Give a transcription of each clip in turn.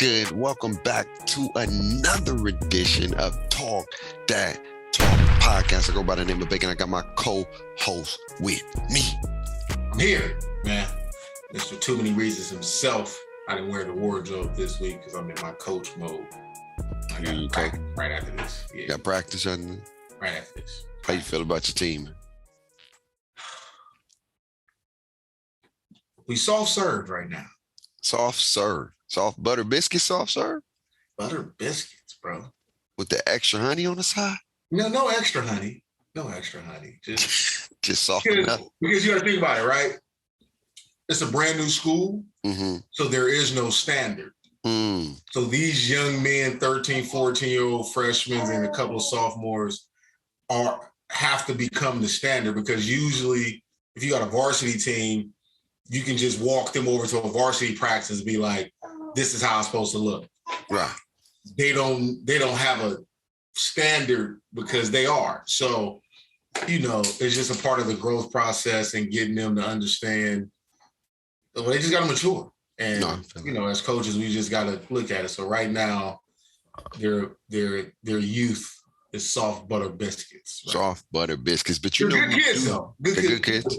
good? Welcome back to another edition of Dat Talk Podcast. I go by the name of Bacon. I got my co-host with me. I'm here, man. Mr. Too Many Reasons himself. I didn't wear the wardrobe this week because I'm in my coach mode. I got practice right after this. Yeah. Got practice right after this. How you feel about your team? We soft served right now. Soft serve. Soft butter biscuit soft serve? Butter biscuits, bro. With the extra honey on the side? No extra honey. No extra honey. Just soft enough. Because you got to think about it, right? It's a brand new school, so there is no standard. So these young men, 13, 14-year-old freshmen and a couple of sophomores have to become the standard, because usually if you got a varsity team, you can just walk them over to a varsity practice and be like, this is how it's supposed to look. Right. They don't have a standard because they are. So, it's just a part of the growth process and getting them to understand. Well, they just got to mature. And, as coaches, we just got to look at it. So right now, their youth is soft butter biscuits. Right? Soft butter biscuits. But they're good kids, though. Good kids.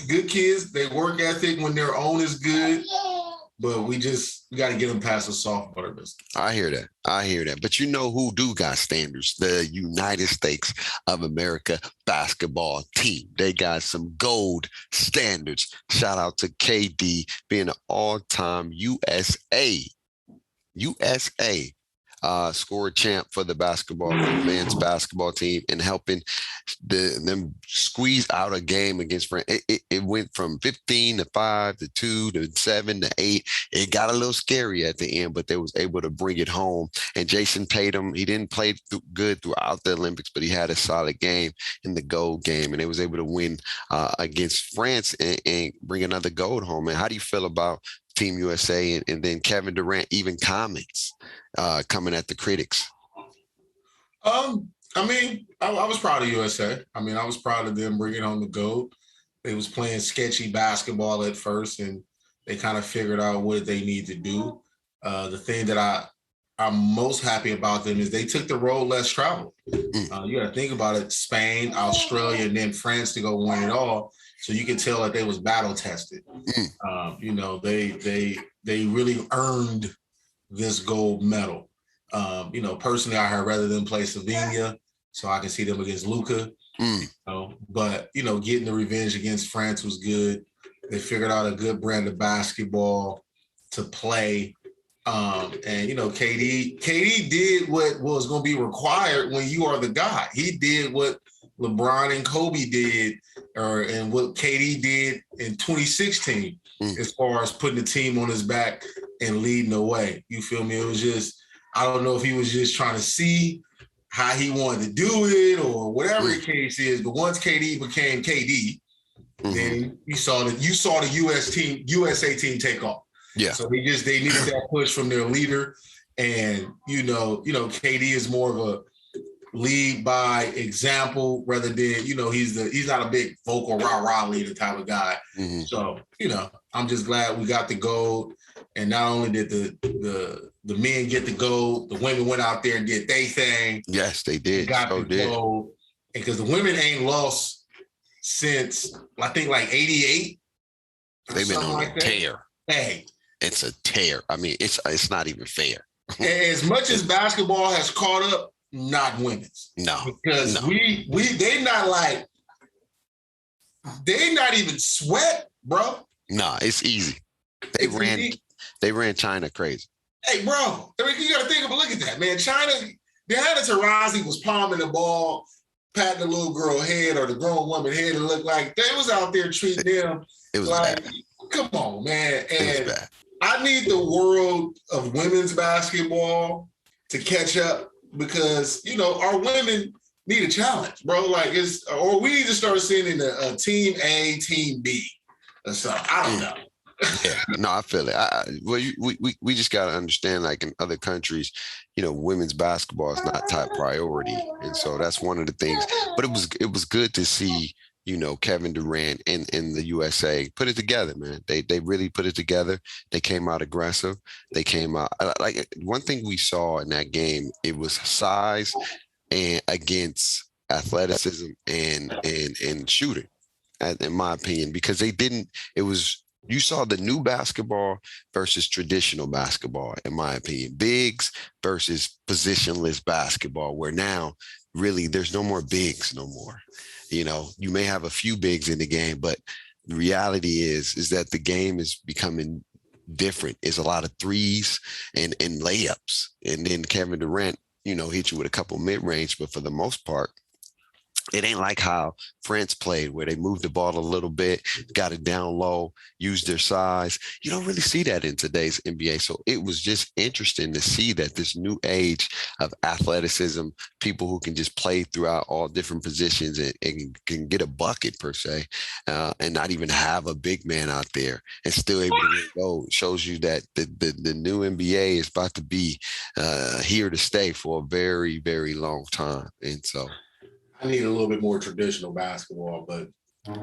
Good kids. They work ethic when their own is good. But we got to get them past the soft butter biscuit. I hear that. But you know who do got standards? The United States of America basketball team. They got some gold standards. Shout out to KD being an all-time USA score champ for the men's basketball team, and helping them squeeze out a game against France. It went from 15 to 5 to 2 to 7 to 8. It got a little scary at the end, but they was able to bring it home. And Jason Tatum, he didn't play good throughout the Olympics, but he had a solid game in the gold game, and they was able to win against France and bring another gold home. And how do you feel about Team USA and then Kevin Durant even comments coming at the critics? I was proud of USA. I was proud of them bringing on the gold. They was playing sketchy basketball at first, and they kind of figured out what they need to do. The thing that I'm most happy about them is they took the road less traveled. You got to think about it: Spain, Australia, and then France to go win it all. So you can tell that they was battle tested. They really earned this gold medal. Personally, I'd rather them play Slovenia so I can see them against Luka. But getting the revenge against France was good. They figured out a good brand of basketball to play. KD did what was going to be required when you are the guy. He did what LeBron and Kobe did, and what KD did in 2016, as far as putting the team on his back and leading the way. You feel me? It was just, I don't know if he was just trying to see how he wanted to do it or whatever the case is. But once KD became KD, then you saw the USA team take off. Yeah. So they needed that push from their leader. And, KD is more of a lead by example rather than, he's not a big vocal rah-rah leader type of guy. So, I'm just glad we got the gold. And not only did the men get the gold, the women went out there and did their thing. Yes, they did. Got the gold. And because the women ain't lost since, I think, like 88. They've been on a tear. Hey. It's a tear. It's not even fair. As much as basketball has caught up, not women's. No. Because they not even sweat, bro. No, it's easy. They ran China crazy. Hey, bro, you got to think of look at that, man. China, Diana Taurasi was palming the ball, patting the little girl head or the grown woman head, and looked like they was out there treating them. It was like, bad. Come on, man. And it was bad. I need the world of women's basketball to catch up, because, our women need a challenge, bro. Or we need to start sending a team A, team B or something. I don't know. Yeah, no, I feel it. We just got to understand, like in other countries, women's basketball is not top priority. And so that's one of the things. But it was good to see, Kevin Durant in the USA put it together, man. They really put it together. They came out aggressive. They came out like one thing we saw in that game. It was size and against athleticism and shooting, in my opinion, because they didn't. It was you saw the new basketball versus traditional basketball, in my opinion. Bigs versus positionless basketball, where now really there's no more bigs no more. You may have a few bigs in the game, but the reality is that the game is becoming different. It's a lot of threes and layups. And then Kevin Durant, hit you with a couple mid-range, but for the most part, it ain't like how France played, where they moved the ball a little bit, got it down low, used their size. You don't really see that in today's NBA. So it was just interesting to see that this new age of athleticism, people who can just play throughout all different positions and can get a bucket per se, and not even have a big man out there and still able to go. It shows you that the new NBA is about to be here to stay for a very, very long time. And so I need a little bit more traditional basketball, but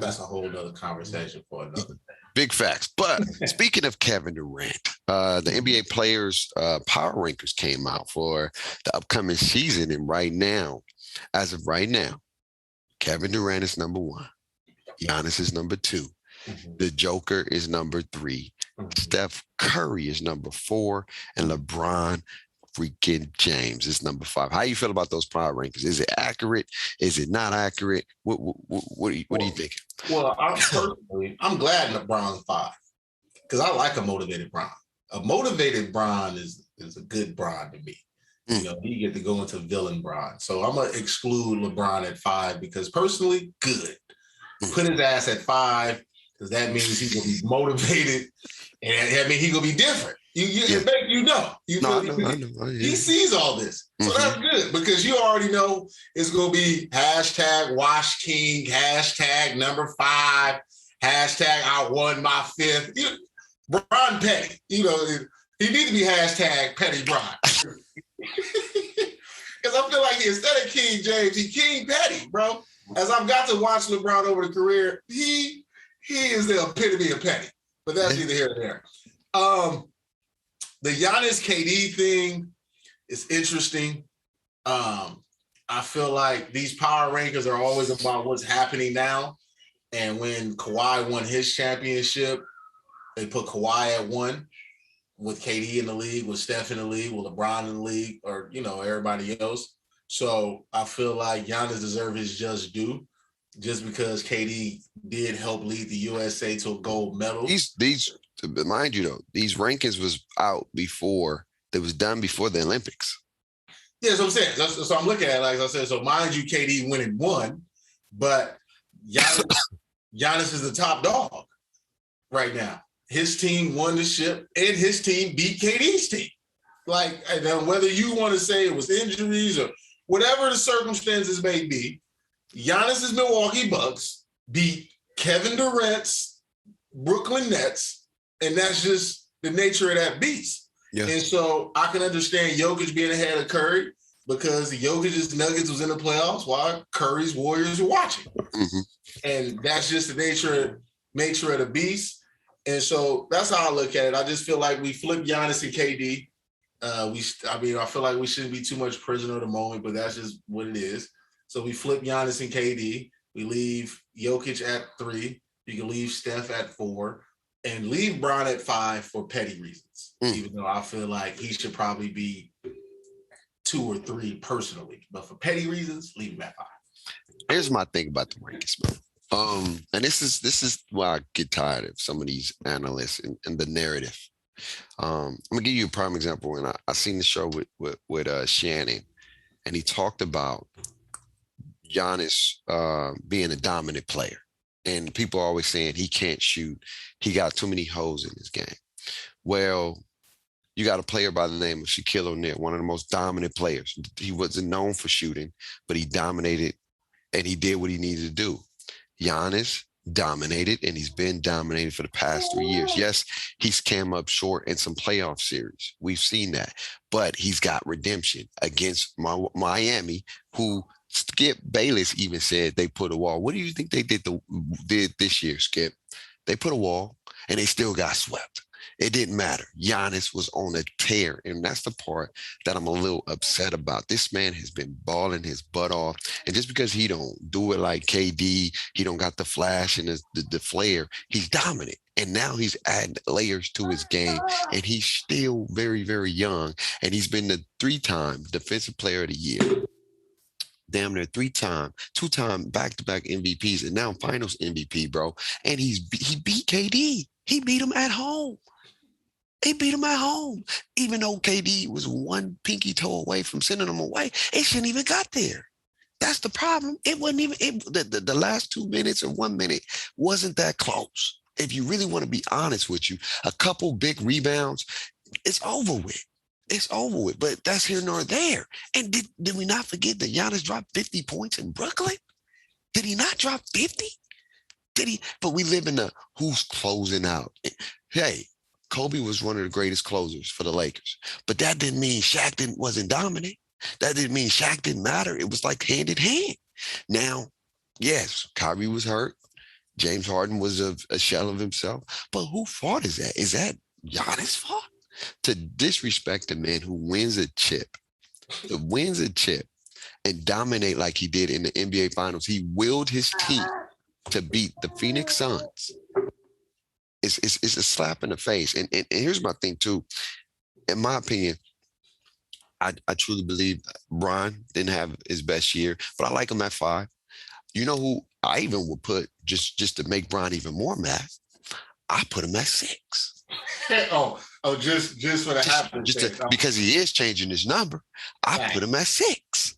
that's a whole other conversation for another day. Big facts. But speaking of Kevin Durant, the NBA players' power rankings came out for the upcoming season. And as of right now, Kevin Durant is number 1. Giannis is number 2. Mm-hmm. The Joker is number 3. Mm-hmm. Steph Curry is number 4. And LeBron freaking James is number 5. How you feel about those power rankings? Is it accurate? Is it not accurate? What do you think? Well, I'm glad LeBron's 5 because I like a motivated Bron. A motivated Bron is a good Bron to me. You get to go into villain Bron. So I'm gonna exclude LeBron at 5 because personally, good. Put his ass at 5 because that means he's gonna be motivated, and I mean he's gonna be different. I know. He sees all this. So that's good because you already know it's going to be #Wash King, #number 5, #I won my 5th. Bron Petty. He needs to be #Petty Bron. Because I feel like instead of King James, he's King Petty, bro. As I've got to watch LeBron over the career, he is the epitome of petty. But that's neither here nor there. The Giannis KD thing is interesting. I feel like these power rankings are always about what's happening now. And when Kawhi won his championship, they put Kawhi at 1 with KD in the league, with Steph in the league, with LeBron in the league, or, everybody else. So I feel like Giannis deserves his just due just because KD did help lead the USA to a gold medal. Mind you, though, these rankings was out before, it was done before the Olympics. Yeah, so I'm saying. So I'm looking at it, like I said, so mind you, KD winning 1, but Giannis is the top dog right now. His team won the ship, and his team beat KD's team. Like, whether you want to say it was injuries or whatever the circumstances may be, Giannis's Milwaukee Bucks beat Kevin Durant's Brooklyn Nets. And that's just the nature of that beast. Yeah. And so I can understand Jokic being ahead of Curry because Jokic's Nuggets was in the playoffs while Curry's Warriors were watching. Mm-hmm. And that's just the nature of the beast. And so that's how I look at it. I just feel like we flipped Giannis and KD. I feel like we shouldn't be too much prisoner of the moment, but that's just what it is. So we flip Giannis and KD. We leave Jokic at 3. You can leave Steph at 4. And leave Bron at 5 for petty reasons, even though I feel like he should probably be 2 or 3 personally. But for petty reasons, leave him at 5. Here's my thing about the rankings, man. And this is why I get tired of some of these analysts and the narrative. I'm gonna give you a prime example. When I seen the show with Shannon, and he talked about Giannis being a dominant player. And people are always saying he can't shoot. He got too many holes in his game. Well, you got a player by the name of Shaquille O'Neal, one of the most dominant players. He wasn't known for shooting, but he dominated and he did what he needed to do. Giannis dominated, and he's been dominating for the past 3 years. Yes, he's came up short in some playoff series. We've seen that. But he's got redemption against Miami, who Skip Bayless even said they put a wall. What do you think they did this year, Skip? They put a wall and they still got swept. It didn't matter. Giannis was on a tear, and that's the part that I'm a little upset about. This man has been balling his butt off, and just because he don't do it like KD, he don't got the flash and the flair, he's dominant. And now he's adding layers to his game, and he's still very, very young, and he's been the 3-time Defensive Player of the Year. Damn near 3-time, 2-time back-to-back MVPs, and now Finals MVP, bro. And he beat KD. He beat him at home. He beat him at home. Even though KD was one pinky toe away from sending him away, it shouldn't even got there. That's the problem. It wasn't even the last 2 minutes or 1 minute wasn't that close. If you really want to be honest with you, a couple big rebounds, it's over with. It's over with, but that's here nor there. And did we not forget that Giannis dropped 50 points in Brooklyn? Did he not drop 50? Did he? But we live in the who's closing out. Hey, Kobe was one of the greatest closers for the Lakers, but that didn't mean Shaq wasn't dominant. That didn't mean Shaq didn't matter. It was like hand in hand. Now, yes, Kyrie was hurt. James Harden was a shell of himself. But whose fault is that? Is that Giannis' fault? To disrespect a man who wins a chip and dominate like he did in the NBA Finals. He willed his team to beat the Phoenix Suns. It's a slap in the face. And here's my thing, too. In my opinion, I truly believe Bron didn't have his best year, but I like him at 5. You know who I even would put, just to make Bron even more mad, I put him at 6. Just for the happiness. Because he is changing his number, I put him at 6.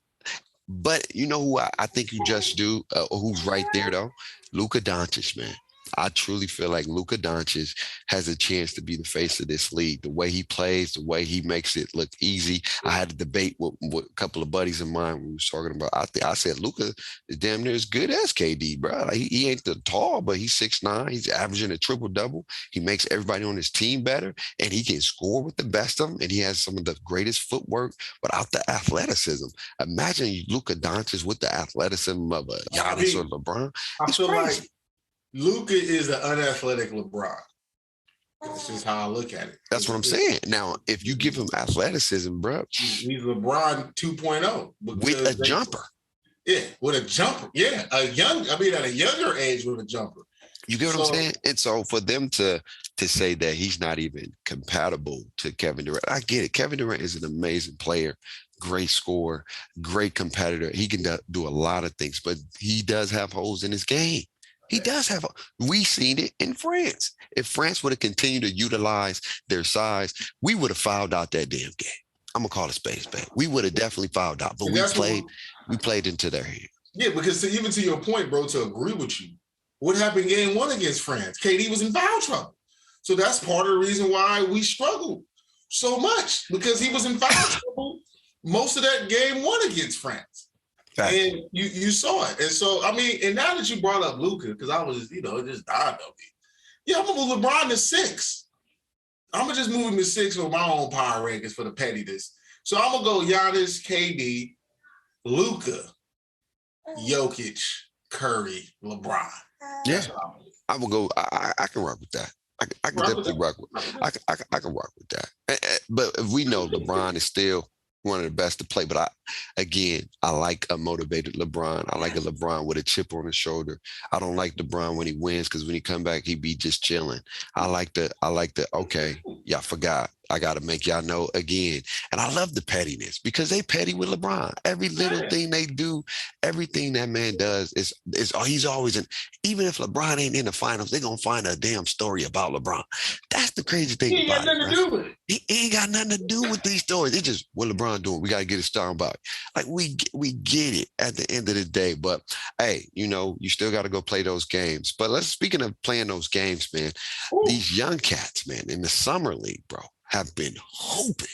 But you know who I think you just do, who's right there, though? Luka Doncic, man. I truly feel like Luka Doncic has a chance to be the face of this league. The way he plays, the way he makes it look easy. I had a debate with a couple of buddies of mine when we was talking about. I said Luka is damn near as good as KD, bro. Like, he ain't the tall, but he's 6'9". He's averaging a triple-double. He makes everybody on his team better, and he can score with the best of them, and he has some of the greatest footwork without the athleticism. Imagine Luka Doncic with the athleticism of a Giannis or LeBron. I feel crazy. Like Luka is the unathletic LeBron. That's just how I look at it. That's what I'm saying. Now, if you give him athleticism, bro, he's LeBron 2.0 with a jumper. Yeah, with a jumper. Yeah, at a younger age with a jumper. You get what I'm saying? And so for them to say that he's not even compatible to Kevin Durant, I get it. Kevin Durant is an amazing player, great scorer, great competitor. He can do a lot of things, but he does have holes in his game. He does have. We seen it in France. If France would have continued to utilize their size, we would have fouled out that damn game. I'm gonna call it spade. We would have definitely fouled out, but we played into their hand. Yeah, because even to your point, bro, to agree with you, what happened game 1 against France? KD was in foul trouble, so that's part of the reason why we struggled so much, because he was in foul trouble most of that game 1 against France. And you saw it. And so, I mean, and now that you brought up Luka, because I was, it just died on me. Yeah, I'm going to move LeBron to 6. I'm going to just move him to 6 for my own power rankings for the pettiness. So I'm going to go Giannis, KD, Luka, Jokic, Curry, LeBron. Yeah, I will go. I can rock with that. I can definitely rock with that. I can rock with that. But if we know LeBron is still one of the best to play, but I like a motivated LeBron. I like a LeBron with a chip on his shoulder. I don't like LeBron when he wins, because when he come back, he be just chilling. I like the okay, y'all forgot. I got to make y'all know again. And I love the pettiness, because they petty with LeBron. Every little thing they do, everything that man does is he's always in. Even if LeBron ain't in the finals, they're going to find a damn story about LeBron. That's the crazy thing about it. He ain't got nothing to do with it. He ain't got nothing to do with these stories. It's just, what LeBron doing? We got to get his star about it. Like, we get it at the end of the day. But, hey, you still got to go play those games. But speaking of playing those games, man, these young cats, man, in the summer league, bro, have been hooping.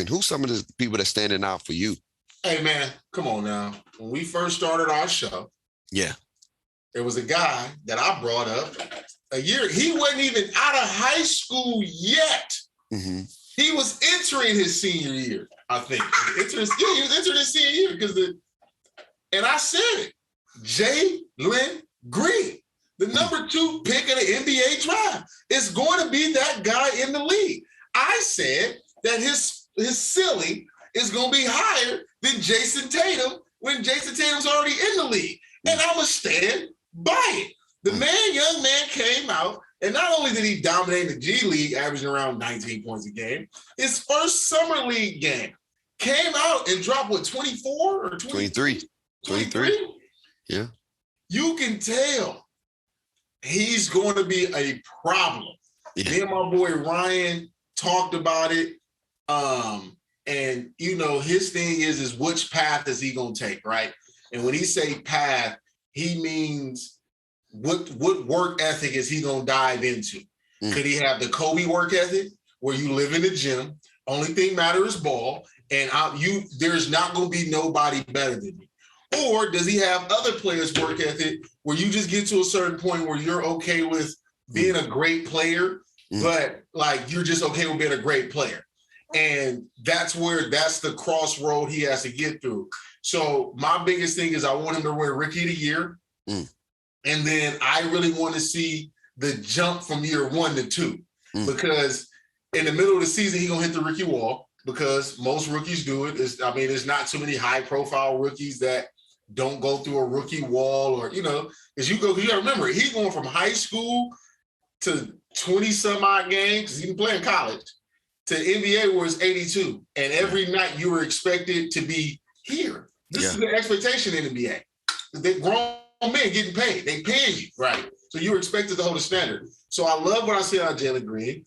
Who's some of the people that's standing out for you? Hey, man, come on now. When we first started our show, there was a guy that I brought up a year. He wasn't even out of high school yet. Mm-hmm. He was entering his senior year, I think. He was entering his senior year because and I said it, Jalen Green, the number 2 pick of the NBA draft, is going to be that guy in the league. I said that his ceiling is going to be higher than Jason Tatum when Jason Tatum's already in the league. And I'm going to stand by it. The young man came out, and not only did he dominate the G League, averaging around 19 points a game, his first summer league game came out and dropped, 24 or 23? 23. Yeah. You can tell he's going to be a problem. Yeah. Me and my boy Ryan talked about it. And his thing is which path is he going to take, right? And when he say path, he means what work ethic is he going to dive into? Could he have the Kobe work ethic where you live in the gym, only thing matters is ball, and there's not going to be nobody better than you? Or does he have other players' work ethic where you just get to a certain point where you're okay with being a great player, but like you're just okay with being a great player? And that's the crossroad he has to get through. So my biggest thing is I want him to win Rookie of the Year. And then I really want to see the jump from year 1 to 2. Because in the middle of the season, he's going to hit the rookie wall because most rookies do it. There's not too many high-profile rookies that don't go through a rookie wall or, because you got to remember, he's going from high school to 20-some-odd games, because he can play in college, to NBA where it's 82. And every night you were expected to be here. This is the expectation in NBA. They grown men getting paid. They paying you, right? So you were expected to hold a standard. So I love what I see on Jalen Green.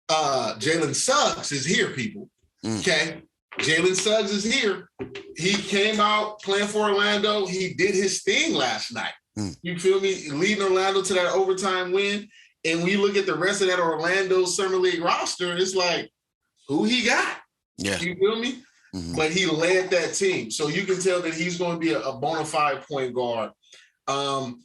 Jalen Suggs is here, people. Okay? Jalen Suggs is here. He came out playing for Orlando. He did his thing last night. You feel me? Leading Orlando to that overtime win. And when you look at the rest of that Orlando Summer League roster, it's like, who he got? Yeah. You feel me? But he led that team. So you can tell that he's going to be a bona fide point guard. And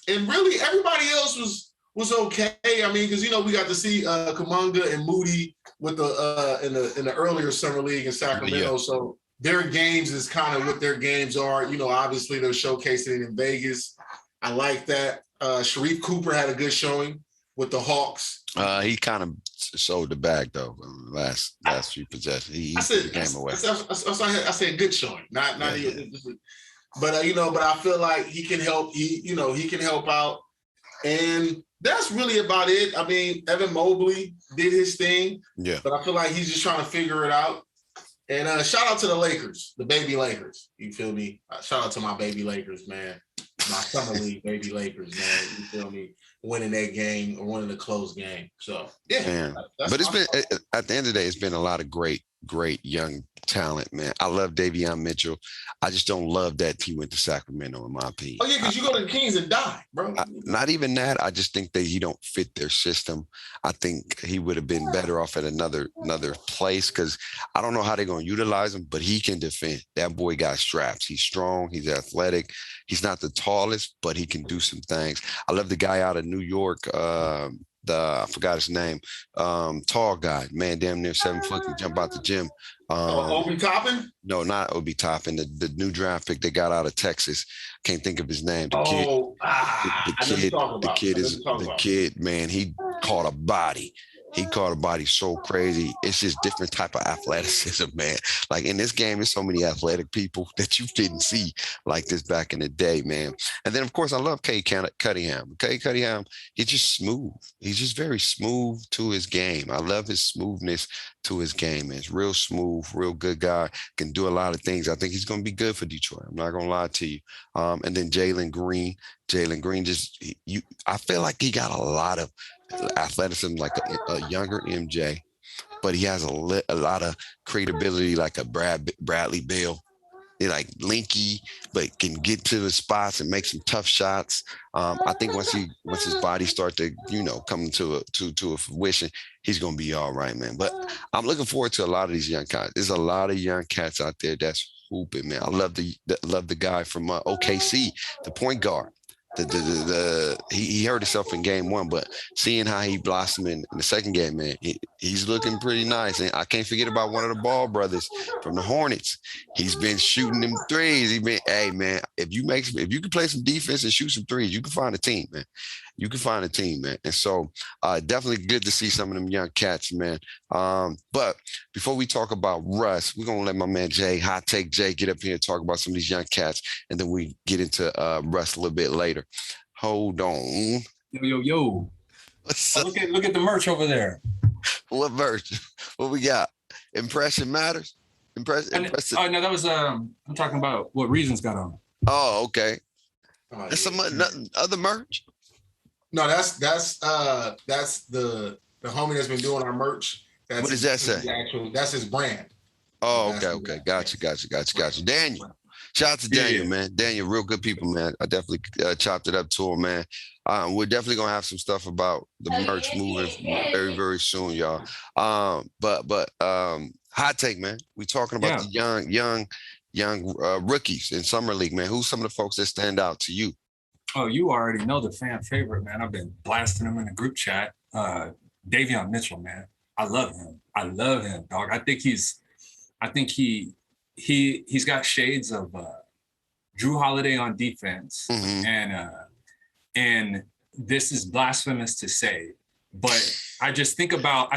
really everybody else was okay. Because we got to see Kuminga and Moody with in the earlier summer league in Sacramento. Yeah. So their games is kind of what their games are. Obviously they're showcasing it in Vegas. I like that. Sharif Cooper had a good showing with the Hawks. He kind of sold the bag though. Last few possessions, he took the game away. I said good showing, not. But I feel like he can help. He can help out, and that's really about it. Evan Mobley did his thing. Yeah. But I feel like he's just trying to figure it out. And shout out to the Lakers, the baby Lakers. You feel me? Shout out to my baby Lakers, man. My summer league baby Lakers, man. You feel me? Winning that game or winning a close game. So yeah. But it's been at the end of the day, it's been a lot of great young talent, man. I love Davion Mitchell. I just don't love that he went to Sacramento, in my opinion. Oh yeah, because you go to the Kings and die, bro. Not even that. I just think that he don't fit their system. I think he would have been better off at another place, because I don't know how they're going to utilize him, but he can defend. That boy got straps. He's strong. He's athletic. He's not the tallest, but he can do some things. I love the guy out of New York, I forgot his name, tall guy, man, damn near 7 foot, can jump out the gym. Obi Toppin? No, not Obi Toppin. The new draft pick they got out of Texas. Can't think of his name. The kid, man, he caught a body. He caught a body so crazy. It's just different type of athleticism, man. Like in this game, there's so many athletic people that you didn't see like this back in the day, man. And then, of course, I love Cade Cunningham. Cade Cunningham, he's just smooth. He's just very smooth to his game. I love his smoothness to his game, man. He's real smooth, real good guy, can do a lot of things. I think he's going to be good for Detroit. I'm not going to lie to you. And then Jalen Green, I feel like he got a lot of athleticism like a younger MJ, but he has a lot of creativity like a Bradley Beal. They're like linky, but can get to the spots and make some tough shots. I think once his body starts to come to a fruition, he's gonna be all right, man. But I'm looking forward to a lot of these young cats. There's a lot of young cats out there that's hooping, man. I love the guy from OKC, the point guard. he hurt himself in game one, but seeing how he blossomed in the second game, man, he's looking pretty nice. And I can't forget about one of the Ball brothers from the Hornets. He's been shooting them threes. Hey man, if you can play some defense and shoot some threes, you can find a team, man. You can find a team, man. And so definitely good to see some of them young cats, man. But before we talk about Russ, we're going to let my man Hottakejay, get up here and talk about some of these young cats. And then we get into Russ a little bit later. Hold on. Yo. What's up? Look at the merch over there. What merch? What we got? Impression matters? Impressive. Oh, no, that was, I'm talking about what Reason's got on. Oh, okay. That's some other merch? No, that's the homie that's been doing our merch. What does that say? That's his brand. Oh, okay. Gotcha. Daniel. Shout out to Daniel, man. Daniel, real good people, man. I definitely chopped it up to him, man. We're definitely gonna have some stuff about the merch moving very, very soon, y'all. But hot take, man. We talking about the young rookies in summer league, man. Who's some of the folks that stand out to you? Oh, you already know the fan favorite, man. I've been blasting him in the group chat. Davion Mitchell, man. I love him, dog. I think he's got shades of Drew Holiday on defense, and this is blasphemous to say, but I think about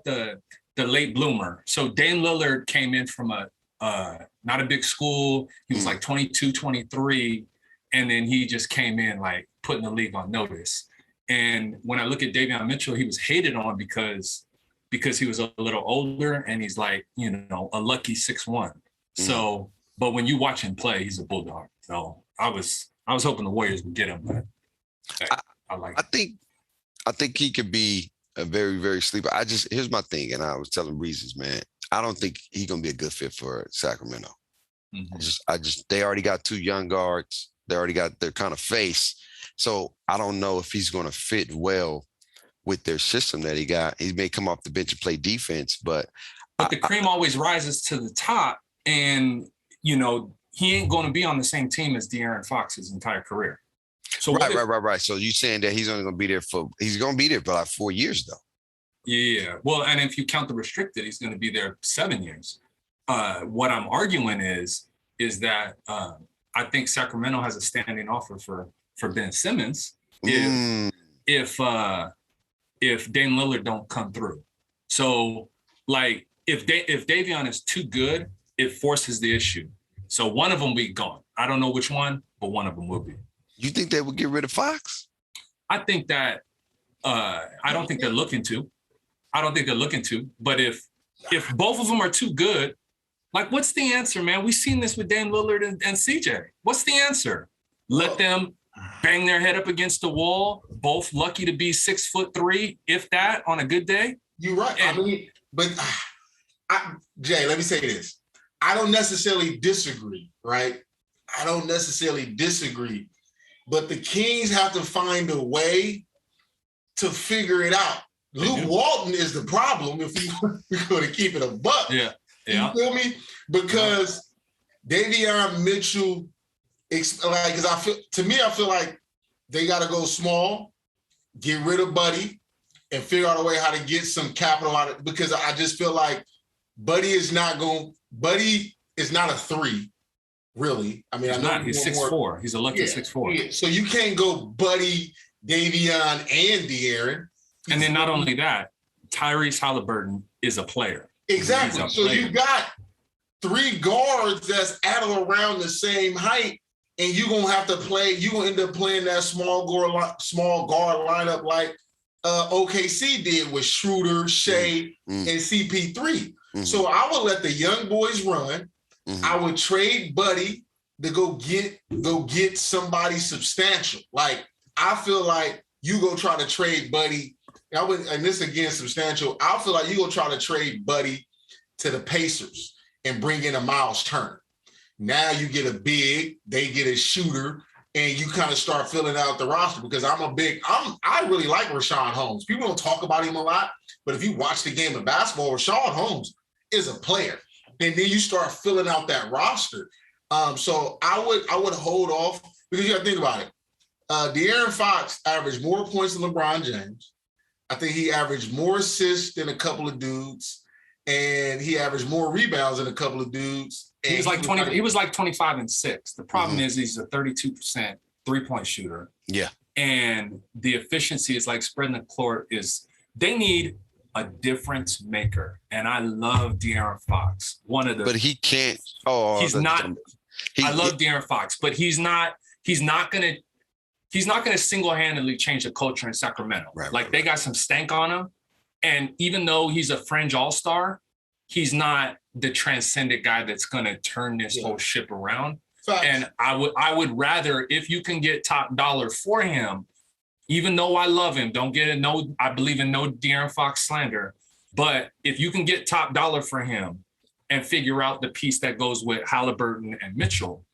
the late bloomer. So Dame Lillard came in from not a big school. He was like 22, 23, and then he just came in like putting the league on notice. And when I look at Davion Mitchell, he was hated on because he was a little older and he's like, a lucky 6'1". So, but when you watch him play, he's a bulldog. So I was hoping the Warriors would get him, but I like it. I think he could be a very, very sleeper. Here's my thing, and I was telling Reasons, man, I don't think he's gonna be a good fit for Sacramento. They already got two young guards. They already got their kind of face. So I don't know if he's gonna fit well with their system that he got. He may come off the bench and play defense, but the cream always rises to the top. And, he ain't going to be on the same team as De'Aaron Fox his entire career. So right. So you saying that he's only going to be there for like 4 years, though? Yeah. Well, and if you count the restricted, he's going to be there 7 years. What I'm arguing is that I think Sacramento has a standing offer for Ben Simmons if Dame Lillard don't come through. So, like, if Davion is too good, it forces the issue. So one of them will be gone. I don't know which one, but one of them will be. You think they would get rid of Fox? I think that I don't think they're looking to. But if both of them are too good, like, what's the answer, man? We've seen this with Dame Lillard and CJ. What's the answer? Let them bang their head up against the wall, both lucky to be 6'3", if that, on a good day? You're right. Jay, let me say this. I don't necessarily disagree, right? But the Kings have to find a way to figure it out. Luke Walton is the problem if we're going to keep it a buck. Yeah. You feel me? Because Davion Mitchell, I feel like they got to go small, get rid of Buddy, and figure out a way how to get some capital out of it. Because I just feel like Buddy is not a 3, really. I mean, he's 6'4". He's a lucky 6'4". Yeah. So you can't go Buddy, Davion, and De'Aaron. And then not only that, Tyrese Halliburton is a player. Exactly. So you got 3 guards that's at or around the same height, and you're gonna have to play. You're gonna end up playing that small guard lineup like OKC did with Schroeder, Shea, and CP3. So I would let the young boys run. I would trade Buddy to go get somebody substantial. Like, I feel like you go try to trade Buddy. And this again, substantial. I feel like you go try to trade Buddy to the Pacers and bring in a Miles Turner. Now you get a big, they get a shooter, and you kind of start filling out the roster. Because I really like Rashawn Holmes. People don't talk about him a lot, but if you watch the game of basketball, Rashawn Holmes is a player. And then you start filling out that roster. So I would hold off, because you got to think about it. De'Aaron Fox averaged more points than LeBron James. I think he averaged more assists than a couple of dudes, and he averaged more rebounds than a couple of dudes. He was like 20. He was like 25 and 6. The problem is he's a 32% 3-point shooter. Yeah. And the efficiency is like spreading the court is. They need a difference maker, and I love De'Aaron Fox. But he can't. He's not. I love De'Aaron Fox, but he's not gonna single-handedly change the culture in Sacramento. Right, they got some stank on him. And even though he's a fringe all-star, he's not the transcendent guy that's gonna turn this whole ship around. Facts. And I would rather, if you can get top dollar for him, even though I love him, I believe in no De'Aaron Fox slander, but if you can get top dollar for him and figure out the piece that goes with Halliburton and Mitchell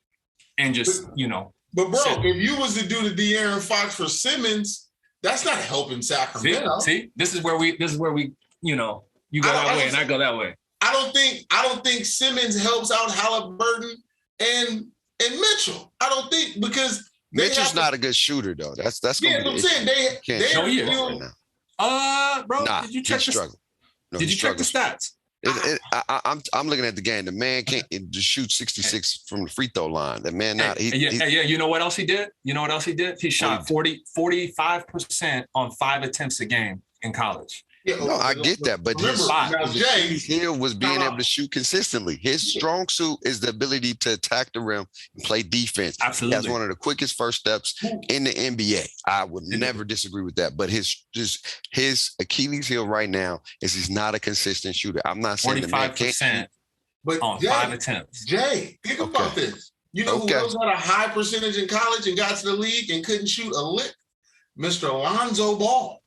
and just, But bro, if you was to do the De'Aaron Fox for Simmons, that's not helping Sacramento. See, this is where we, you go that way and I go that way. I don't think Simmons helps out Halliburton and Mitchell. I don't think, because Mitchell's not a good shooter though. That's yeah. I'm saying they right bro. Nah, did you check the stats? I'm looking at the game. The man can't just shoot 66 from the free throw line. The man not. You know what else he did? He shot 45% on 5 attempts a game in college. Yeah, no, I get that, but his skill was being able to shoot consistently. His strong suit is the ability to attack the rim and play defense. Absolutely. That's one of the quickest first steps in the NBA. I would never disagree with that. But his Achilles heel right now is he's not a consistent shooter. I'm not saying 45% but on 5 attempts. Jay, think about this. You know who else had a high percentage in college and got to the league and couldn't shoot a lick? Mr. Lonzo Ball,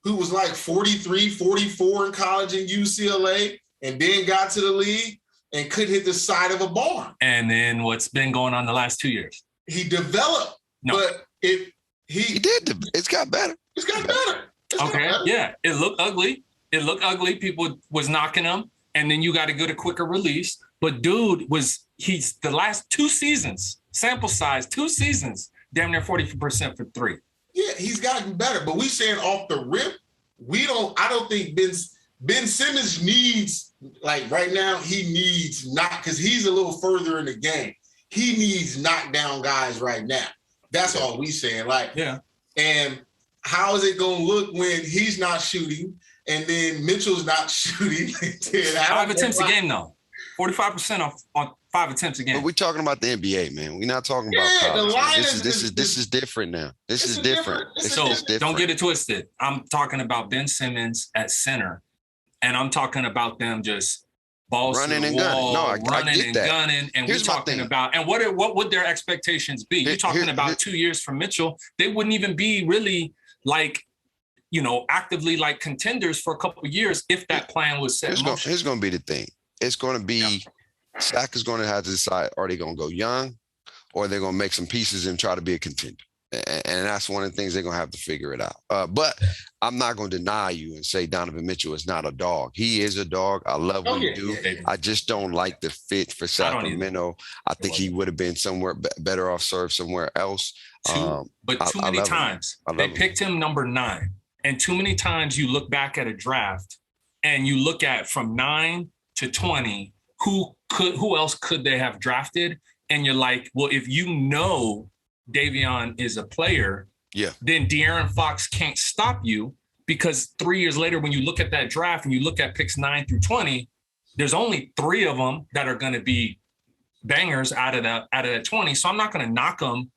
who was like 43, 44 in college in UCLA, and then got to the league and could hit the side of a barn. And then what's been going on the last 2 years? He developed, but he did. It's got better. It's got better. Yeah. It looked ugly. People was knocking him, and then you got to go to quicker release. But dude he's the last 2 seasons, sample size, 2 seasons, damn near 40% for 3. Yeah, he's gotten better, but we saying off the rip, I don't think Ben Simmons needs, like right now, he needs not, because he's a little further in the game. He needs knockdown guys right now. That's all we saying. And how is it going to look when he's not shooting and then Mitchell's not shooting? 5 attempts a game, though. 45% on 5 attempts a game. But we're talking about the NBA, man. We're not talking about college. This is different now. This is different. Don't get it twisted. I'm talking about Ben Simmons at center, and I'm talking about them just balls running to the wall, running and gunning. And we're talking about, and what would their expectations be? You're talking about 2 years from Mitchell. They wouldn't even be really actively like contenders for a couple of years if that plan was set in motion. Here's going to be the thing. It's going to be, Shaq is going to have to decide, are they going to go young or they're going to make some pieces and try to be a contender? And that's one of the things they're going to have to figure it out. But I'm not going to deny you and say Donovan Mitchell is not a dog. He is a dog. I love what he do. Yeah. I just don't like the fit for Sacramento. I think he would have been somewhere better off served somewhere else. Too many times. They picked him number 9. And too many times you look back at a draft and you look at from 9 to 20, who else could they have drafted? And you're like, well, if Davion is a player, then De'Aaron Fox can't stop you, because 3 years later, when you look at that draft and you look at picks 9 through 20, there's only 3 of them that are going to be bangers out of that 20. So I'm not going to knock them,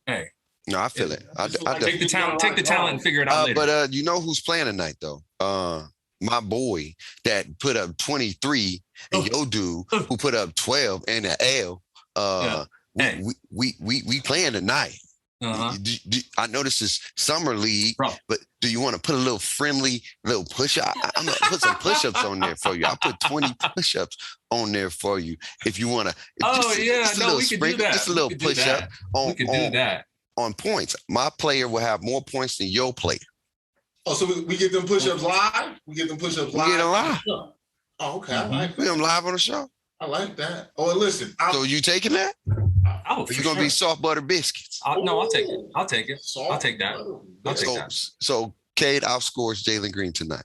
Hey. No, I feel it. I take the talent and figure it out later. But you know who's playing tonight, though? My boy that put up 23 and your dude who put up 12 and an L. We playing tonight. I know this is summer league, but do you want to put a little friendly little push-up? I'm gonna put some push-ups on there for you. I'll put 20 push-ups on there for you if you want to. We could do that. Just a little push-up on points. My player will have more points than your player. Oh, so we get them push-ups live? We get them push-ups live? We get them live. Oh, okay. I like that. We get them live on the show. I like that. Oh, listen. So you taking that? Oh, Are you gonna be soft butter biscuits? No, I'll take it. I'll take it. I'll take that. I'll take that. So Cade outscores Jalen Green tonight.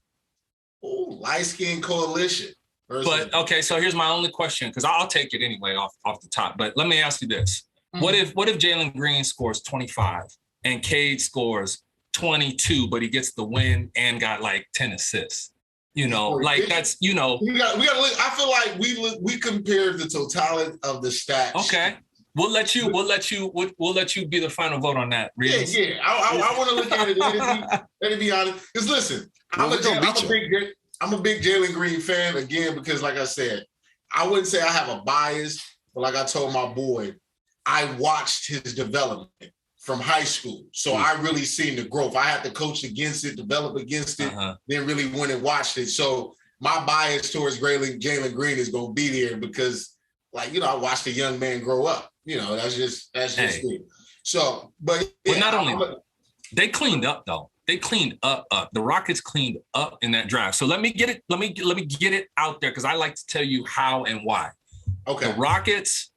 Oh, light skin coalition. But okay, so here's my only question, because I'll take it anyway off the top. But let me ask you this: What if Jalen Green scores 25 and Cade scores 22, but he gets the win and got like 10 assists? You know, like that's, you know. We got to look. I feel like we compared the totality of the stats. Okay. We'll let you be the final vote on that. Really. Yeah. I want to look at it. Let me be honest. Because listen, I'm a big Jalen Green fan again, because like I said, I wouldn't say I have a bias, but like I told my boy, I watched his development from high school. So I really seen the growth. I had to coach against it, develop against it, then really went and watched it. So my bias towards Jalen Green is going to be there because, like, you know, I watched a young man grow up. You know, that's just it. So, but not only they cleaned up though. They cleaned up. The Rockets cleaned up in that draft. So let me get it. Let me get it out there, because I like to tell you how and why. Okay. The Rockets,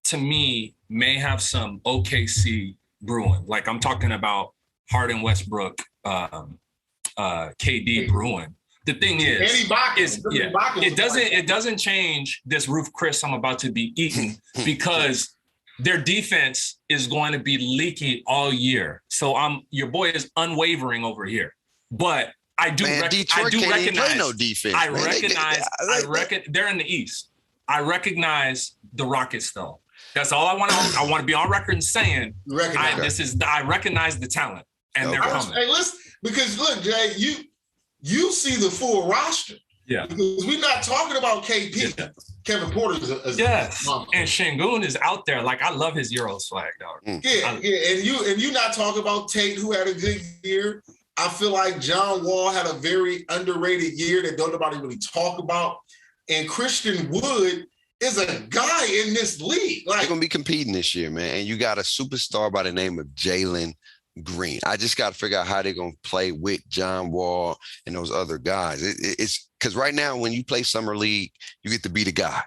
to me, may have some OKC brewing. Like I'm talking about Harden, Westbrook, KD brewing. The thing is it doesn't change this Roof Chris I'm about to be eating, because their defense is going to be leaky all year. So your boy is unwavering over here. But I do recognize no defense. I recognize they're in the East. I recognize the Rockets though. That's all I want to. I want to be on record and saying I recognize the talent, and they're coming. Hey, listen, because look, Jay, you see the full roster. Yeah. Because we're not talking about KP. Yeah. Kevin Porter is yes, and Şengün is out there. Like, I love his Euro swag, dog. Yeah, and you not talking about Tate, who had a good year. I feel like John Wall had a very underrated year that don't nobody really talk about. And Christian Wood is a guy in this league. Like, they're gonna be competing this year, man. And you got a superstar by the name of Jalen Green. I just got to figure out how they're gonna play with John Wall and those other guys. It's because right now, when you play summer league, you get to be the guy.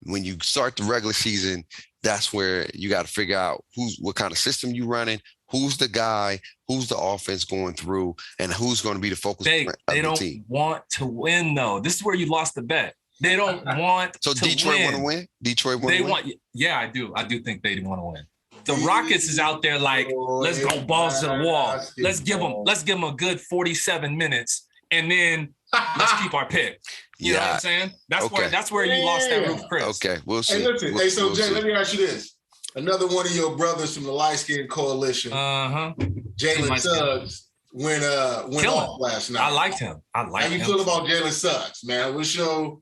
When you start the regular season, that's where you got to figure out what kind of system you running, who's the guy, who's the offense going through, and who's going to be the focus of the team. They don't want to win, though. This is where you lost the bet. They don't want to win. So Detroit want to win? Detroit want to win? Yeah, I do. I do think they want to win. The Rockets is out there like, let's go balls to the wall. Let's give them a good 47 minutes, and then let's keep our pick. You know what I'm saying? That's where you lost that Roof Chris. Okay, we'll see. Hey, listen. So Jay, let me ask you this. Another one of your brothers from the Light Skin Coalition, Jalen Suggs, went off last night. I liked him. How you feel about Jalen Suggs, man? What's your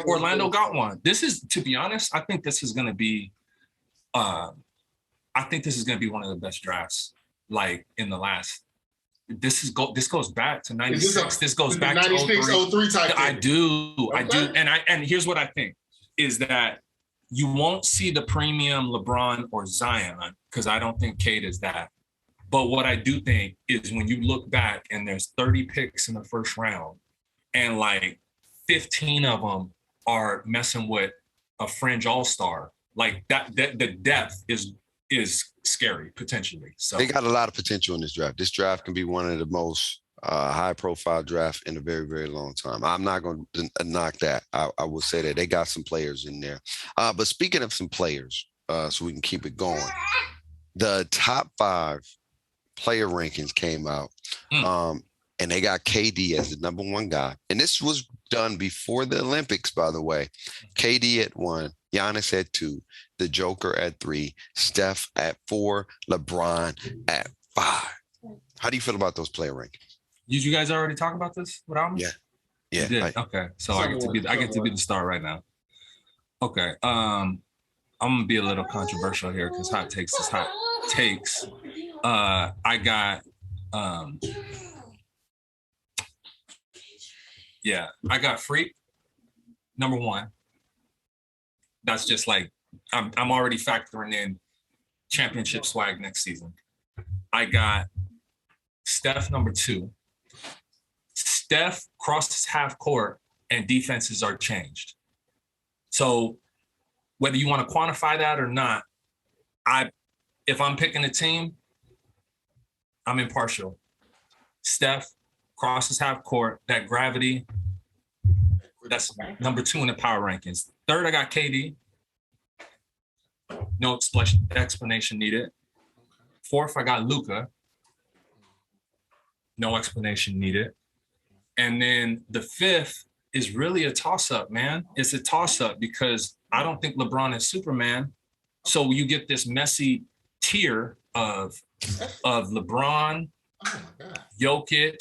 Orlando got one. This is, to be honest, I think this is going to be one of the best drafts, like, in the last. This goes back to 96. This goes back to 96, 03 type. I do. And here's what I think is that you won't see the premium LeBron or Zion, because I don't think Cade is that. But what I do think is when you look back and there's 30 picks in the first round, and like 15 of them are messing with a fringe all-star, like that the depth is scary potentially. So they got a lot of potential in this draft. This draft can be one of the most high-profile drafts in a very, very long time. I'm not going to knock that. I will say that they got some players in there. But speaking of some players, so we can keep it going, the top 5 player rankings came out, and they got KD as the number 1 guy. And this was done before the Olympics, by the way. KD at 1, Giannis at 2, the Joker at 3, Steph at 4, LeBron at 5. How do you feel about those player rankings? Did you guys already talk about this without me? Yeah. Okay. So I get to be the star right now. Okay. I'm gonna be a little controversial here because hot takes is hot takes. I got Freak, number 1. That's just like I'm already factoring in championship swag next season. I got Steph, number 2. Steph crosses half court and defenses are changed. So whether you want to quantify that or not, if I'm picking a team, I'm impartial. Steph crosses half court, that gravity, that's number 2 in the power rankings. Third, I got KD. No explanation needed. Fourth, I got Luka. No explanation needed. And then the fifth is really a toss-up, man. It's a toss-up because I don't think LeBron is Superman. So you get this messy tier of LeBron, Jokic.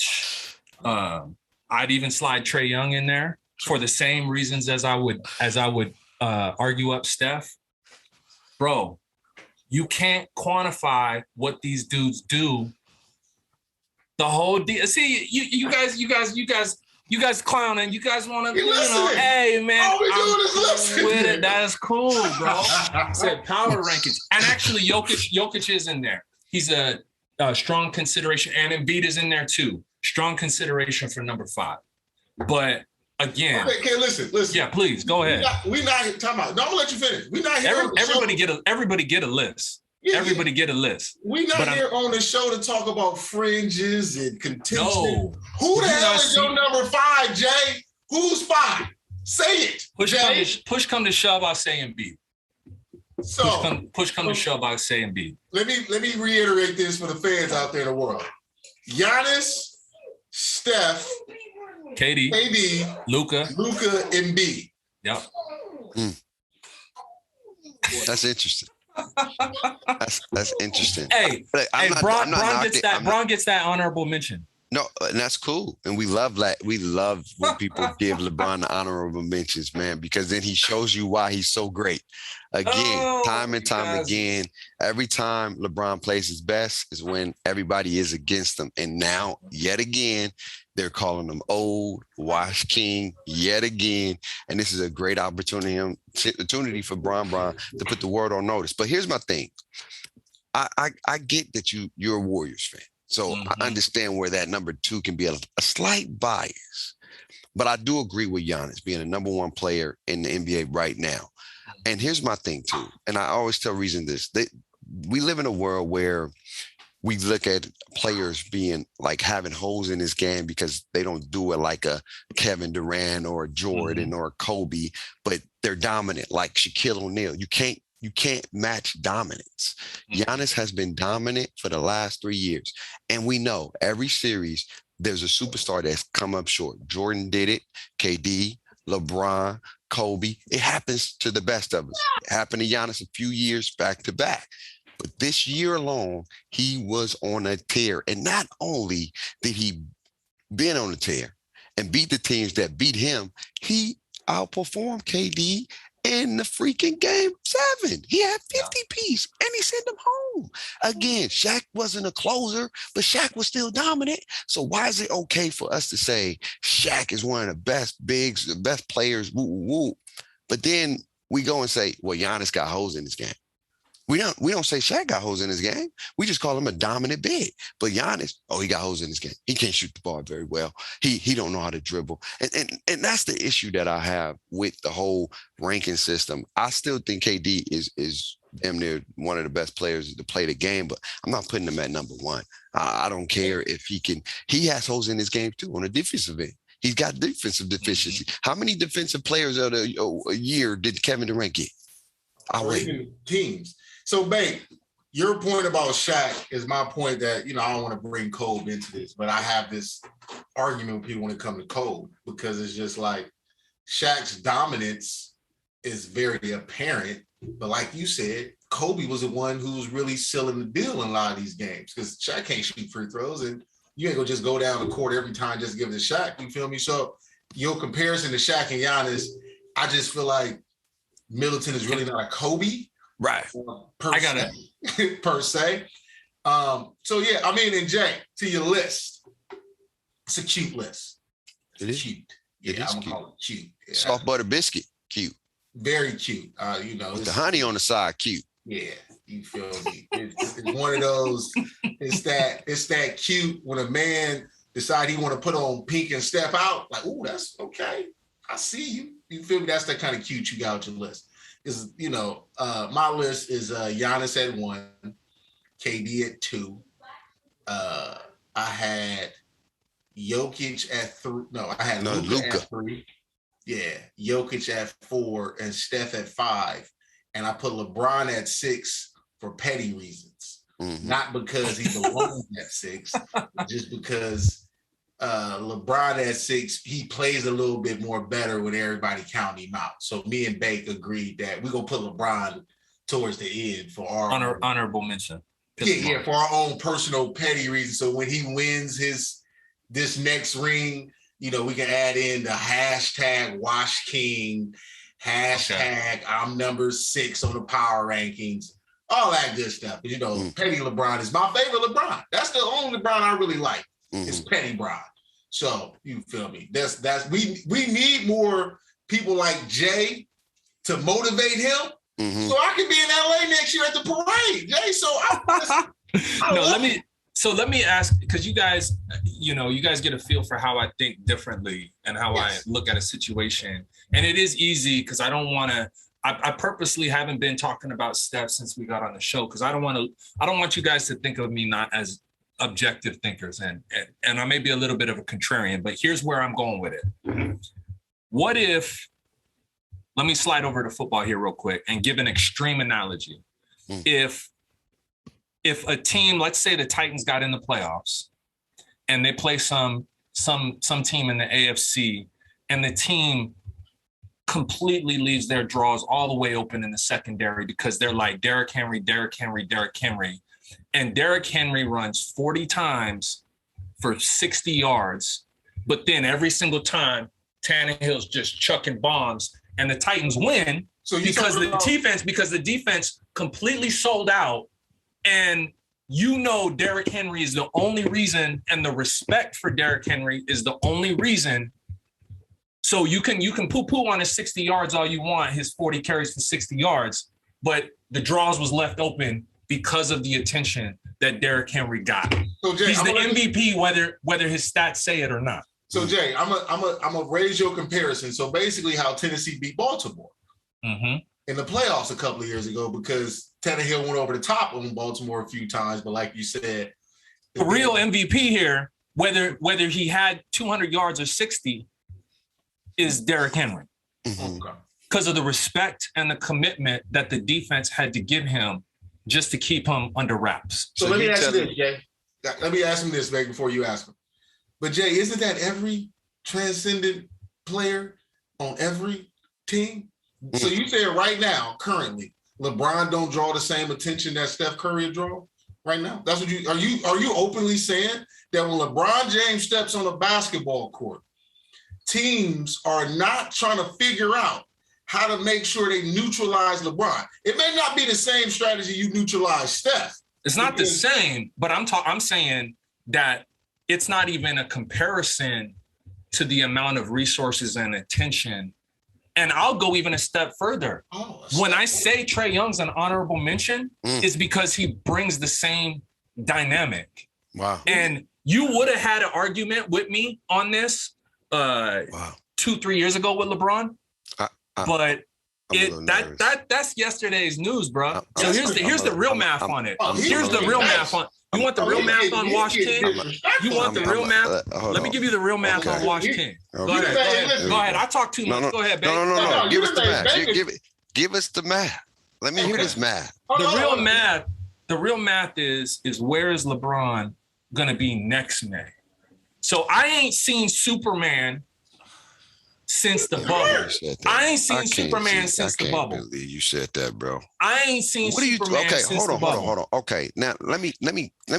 I'd even slide Trae Young in there for the same reasons as I would argue up Steph. Bro, you can't quantify what these dudes do. The whole deal. See, you guys clowning. You guys want to, hey man, all we doing is listening. With it. That's cool, bro. Said power rankings, and actually, Jokic is in there. He's a strong consideration, and Embiid is in there too. Strong consideration for number 5. But again, okay, listen. Yeah, please go ahead. We not talking about. No, I'm gonna let you finish. We not here. Everybody get a list. Yeah, Everybody get a list. We not here on the show to talk about fringes and contention. No. Who the hell is your number 5, Jay? Who's 5? Say it. Push come to shove, I'll say Embiid. So push come to shove, I'll say Embiid. Let me reiterate this for the fans out there in the world. Giannis, Steph, KD, Luka, Embiid. Yep. That's interesting. That's interesting. Hey, Bron gets that honorable mention. No, and that's cool. And we love that. We love when people give LeBron the honorable mentions, man, because then he shows you why he's so great. Again, time and time again, every time LeBron plays his best is when everybody is against him. And now, yet again, they're calling him old, wash king, yet again. And this is a great opportunity for Bron to put the word on notice. But here's my thing. I get that you're a Warriors fan. So I understand where that number 2 can be a slight bias. But I do agree with Giannis being the number 1 player in the NBA right now. And here's my thing, too. And I always tell Reason this. We live in a world where we look at players being like having holes in his game because they don't do it like a Kevin Durant or a Jordan or a Kobe, but they're dominant like Shaquille O'Neal. You can't match dominance. Giannis has been dominant for the last 3 years. And we know every series, there's a superstar that's come up short. Jordan did it, KD, LeBron, Kobe. It happens to the best of us. It happened to Giannis a few years back to back. But this year alone, he was on a tear. And not only did he been on a tear and beat the teams that beat him, he outperformed KD in the freaking game 7. He had 50 piece and he sent them home. Again, Shaq wasn't a closer, but Shaq was still dominant. So why is it okay for us to say Shaq is one of the best bigs, the best players, woo, woo, woo. But then we go and say, well, Giannis got holes in his game. We don't say Shaq got holes in his game. We just call him a dominant big. But Giannis, he got holes in his game. He can't shoot the ball very well. He don't know how to dribble. And that's the issue that I have with the whole ranking system. I still think KD is damn near one of the best players to play the game, but I'm not putting him at number 1. I don't care if he can. He has holes in his game too on the defensive end. He's got defensive deficiency. How many defensive players of a year did Kevin Durant get? Teams. So, babe, your point about Shaq is my point that, I don't want to bring Kobe into this, but I have this argument with people when it comes to Kobe because it's just like Shaq's dominance is very apparent. But like you said, Kobe was the one who was really sealing the deal in a lot of these games because Shaq can't shoot free throws and you ain't gonna just go down the court every time just give it to Shaq. You feel me? So your comparison to Shaq and Giannis, I just feel like Middleton is really not a Kobe. Right. Per se. So yeah, and Jay, to your list. It's a cute list. It is cute. Yeah, I'm gonna call it cute. Yeah. Soft butter biscuit, cute. Very cute. With the honey on the side, cute. Yeah, you feel me? It's one of those. It's that cute when a man decide he want to put on pink and step out. Like, ooh, that's okay. I see you. You feel me? That's the kind of cute you got on your list. is, my list is Giannis at 1, KD at 2. I had Jokic at 3. No, I had Luka at 3. Yeah, Jokic at 4 and Steph at 5. And I put LeBron at 6 for petty reasons. Mm-hmm. Not because he belongs at 6, but just because LeBron at 6, he plays a little bit more better with everybody counting him out. So me and Bake agreed that we're going to put LeBron towards the end for our honorable mention. Yeah, for our own personal petty reasons. So when he wins this next ring, we can add in the hashtag Wash King, hashtag I'm number 6 on the power rankings, all that good stuff. Petty LeBron is my favorite LeBron. That's the only LeBron I really like. It's Petty Bron. So you feel me? That's we need more people like Jay to motivate him. Mm-hmm. So I can be in LA next year at the parade, Jay. So let me ask, because you guys get a feel for how I think differently and how I look at a situation. And it is easy because I don't want to. I purposely haven't been talking about Steph since we got on the show because I don't want you guys to think of me not as objective thinkers, and I may be a little bit of a contrarian, but here's where I'm going with it. What if, let me slide over to football here real quick and give an extreme analogy. If a team, let's say the Titans got in the playoffs and they play some team in the AFC and the team completely leaves their draws all the way open in the secondary because they're like Derrick Henry, and Derrick Henry runs 40 times for 60 yards, but then every single time Tannehill's just chucking bombs and the Titans win because the defense completely sold out. And Derrick Henry is the only reason, and the respect for Derrick Henry is the only reason. So you can poo-poo on his 60 yards all you want, his 40 carries for 60 yards, but the draws was left open because of the attention that Derrick Henry got. So Jay, he's the MVP, whether his stats say it or not. So Jay, I'm a raise your comparison. So basically, how Tennessee beat Baltimore in the playoffs a couple of years ago, because Tannehill went over the top on Baltimore a few times, but like you said, the real MVP here, whether he had 200 yards or 60, is Derrick Henry. Because of the respect and the commitment that the defense had to give him just to keep him under wraps. So let me ask you this, Jay. Let me ask him this, Meg, before you ask him. But Jay, isn't that every transcendent player on every team? So you say right now, currently, LeBron don't draw the same attention that Steph Curry draw right now? That's what are you openly saying that when LeBron James steps on a basketball court, teams are not trying to figure out how to make sure they neutralize LeBron? It may not be the same strategy you neutralize Steph. It's not the same, but I'm saying that it's not even a comparison to the amount of resources and attention. And I'll go even a step further. When I say Trae Young's an honorable mention, it's because he brings the same dynamic. Wow. And you would have had an argument with me on this 2-3 years ago with LeBron. But that's yesterday's news, bro. So here's the real math on it. Here's the real math on. You want the real math on Wash King? You want the real math? Let me give you the real math on Wash King. Go ahead. I talk too much. Go ahead, baby. No. Give us the math. Give us the math. Let me hear this math. The real math is where is LeBron gonna be next May? So I ain't seen Superman since the bubble. I ain't seen Superman since the bubble. I can't believe you said that, bro. I ain't seen Superman since the bubble. Hold on. Okay, now let me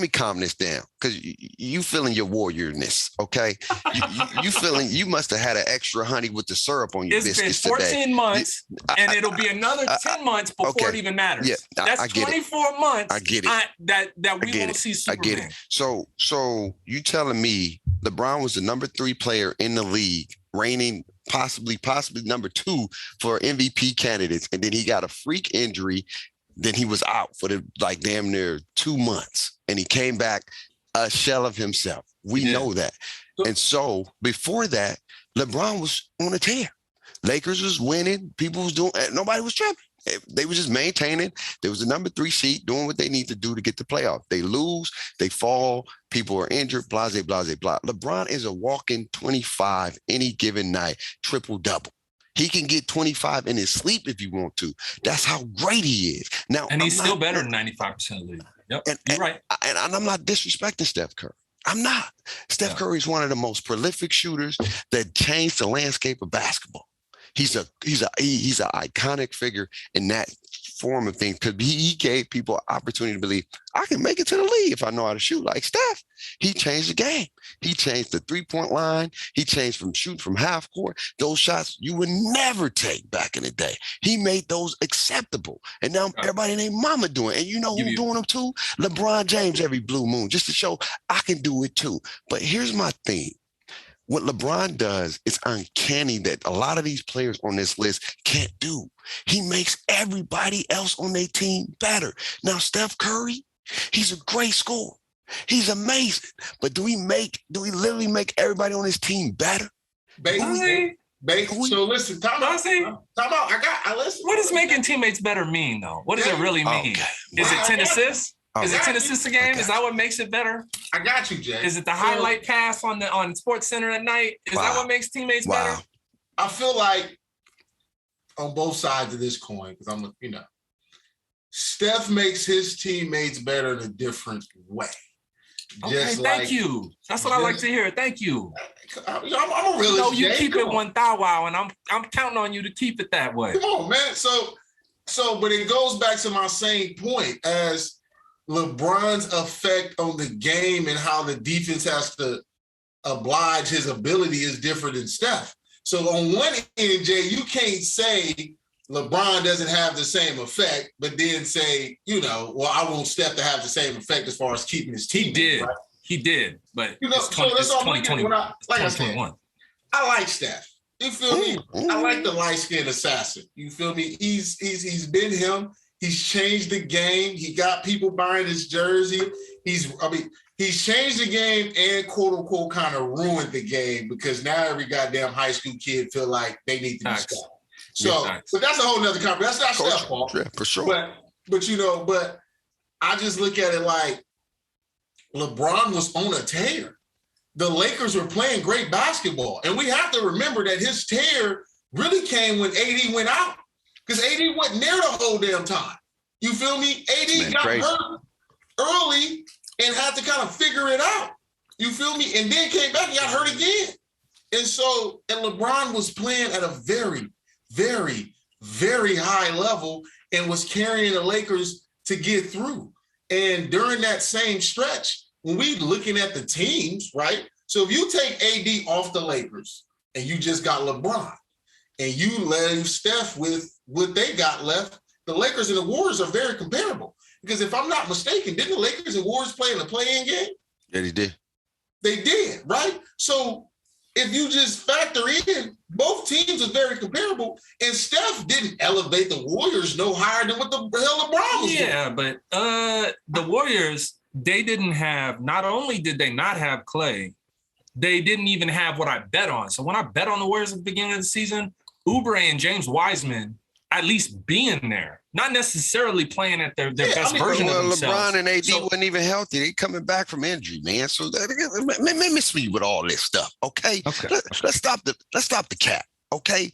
calm this down, because you feeling your warriorness. Okay, you feeling you must have had an extra honey with the syrup on your biscuits today. It's been 14 months, and it'll be another 10 months before it even matters. Yeah, that's 24 months. I get it. That we won't see Superman. I get it. So you telling me LeBron was the number 3 player in the league, reigning possibly number 2 for MVP candidates, and then he got a freak injury, then he was out for the damn near 2 months, and he came back a shell of himself. We know that. And so before that, LeBron was on a tear. Lakers was winning, people was doing, nobody was tripping. They were just maintaining. There was a number 3 seed doing what they need to do to get the playoff. They lose, they fall, people are injured, blah, blah, blah, blah. LeBron is a walking 25 any given night, triple-double. He can get 25 in his sleep if you want to. That's how great he is. Now, and he's still better than 95% of the league. Yep, you're right. And I'm not disrespecting Steph Curry. I'm not. Steph Curry is one of the most prolific shooters that changed the landscape of basketball. He's an iconic figure in that form of things because he gave people opportunity to believe I can make it to the league if I know how to shoot like Steph. He changed the game. He changed the 3-point line. He changed from shooting from half court. Those shots you would never take back in the day. He made those acceptable. And now everybody named Mama doing it. And you know who's doing them too? LeBron James every blue moon, just to show I can do it too. But here's my thing. What LeBron does is uncanny that a lot of these players on this list can't do. He makes everybody else on their team better. Now, Steph Curry, he's a great scorer. He's amazing. But do we literally make everybody on his team better? Baby. So listen, time out. I listen. What does making teammates better mean, though? What does it really mean? Okay. Is it 10 assists? Is it 10 assists a game? Is that what makes it better? I got you, Jay. Is it the highlight pass on Sports Center at night? Is that what makes teammates better? I feel like on both sides of this coin, because Steph makes his teammates better in a different way. Okay, thank you. That's what I like to hear. Thank you. I'm a realist. No, you keep it 1,000, and I'm counting on you to keep it that way. Come on, man. So, but it goes back to my same point as LeBron's effect on the game and how the defense has to oblige his ability is different than Steph. So on one end, Jay, you can't say LeBron doesn't have the same effect, but then say, I want Steph to have the same effect as far as keeping his team. He did, but it's 2021. I like Steph. You feel me? I like the light-skinned assassin. You feel me? He's been him. He's changed the game. He got people buying his jersey. He's changed the game and quote unquote kind of ruined the game because now every goddamn high school kid feel like they need to be stopped. So, but that's a whole nother conversation. That's not Steph's fault. Yeah, for sure. But I just look at it like LeBron was on a tear. The Lakers were playing great basketball. And we have to remember that his tear really came when AD went out. Because AD wasn't there the whole damn time. You feel me? AD got hurt early and had to kind of figure it out. You feel me? And then came back and got hurt again. And LeBron was playing at a very, very, very high level and was carrying the Lakers to get through. And during that same stretch, when we looking at the teams, right? So if you take AD off the Lakers and you just got LeBron and you leave Steph with what they got left, the Lakers and the Warriors are very comparable. Because if I'm not mistaken, didn't the Lakers and Warriors play in the play-in game? Yeah, they did. They did, right? So if you just factor in, both teams are very comparable, and Steph didn't elevate the Warriors no higher than what the hell LeBron was doing. Yeah, but the Warriors, they didn't have, not only did they not have Clay, they didn't even have what I bet on. So when I bet on the Warriors at the beginning of the season, Oubre and James Wiseman at least being there, not necessarily playing at their best version of themselves. LeBron and AD wasn't even healthy. They coming back from injury, man. So miss me with all this stuff, okay? Let's stop the cap, okay?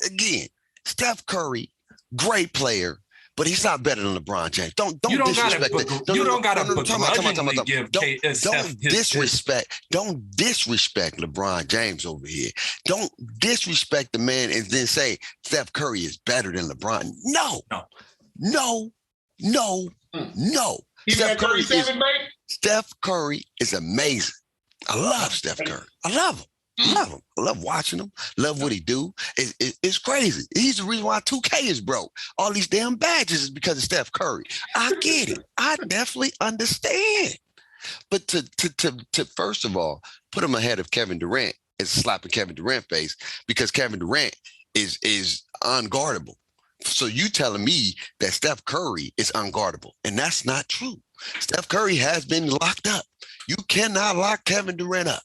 Again, Steph Curry, great player, but he's not better than LeBron James. Don't disrespect it. You don't got to give Don't disrespect LeBron James over here. Don't disrespect the man and then say Steph Curry is better than LeBron. No. Steph Curry is amazing. I love Steph Curry. I love him. I love watching him. Love what he do. It's crazy. He's the reason why 2K is broke. All these damn badges is because of Steph Curry. I get it. I definitely understand. But to first of all, put him ahead of Kevin Durant is slapping Kevin Durant face because Kevin Durant is unguardable. So you telling me that Steph Curry is unguardable, and that's not true. Steph Curry has been locked up. You cannot lock Kevin Durant up.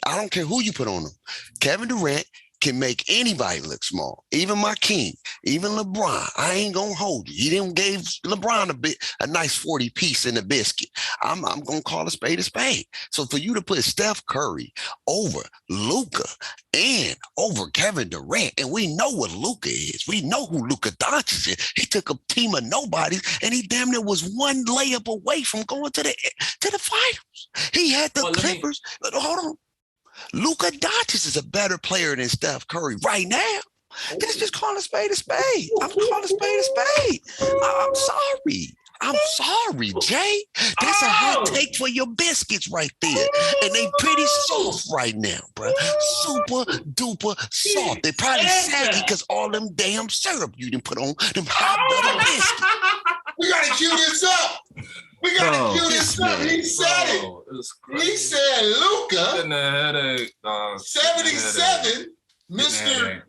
I don't care who you put on him. Kevin Durant can make anybody look small. Even my king, even LeBron. I ain't gonna hold you. He didn't gave LeBron a nice 40 piece in a biscuit. I'm gonna call a spade a spade. So for you to put Steph Curry over Luka and over Kevin Durant, and we know what Luka is. We know who Luka Doncic is. He took a team of nobodies, and he damn near was one layup away from going to the finals. He had the Clippers. Hold on. Luka Doncic is a better player than Steph Curry right now. Let's just call a spade a spade. I'm calling a spade a spade. I'm sorry, Jay. That's a hot take for your biscuits right there. And they pretty soft right now, bro. Super duper soft. They probably saggy because all them damn syrup you didn't put on them hot butter biscuits. We gotta cue this up. We gotta cue this up. He said it. He said Luka, 77, Mr.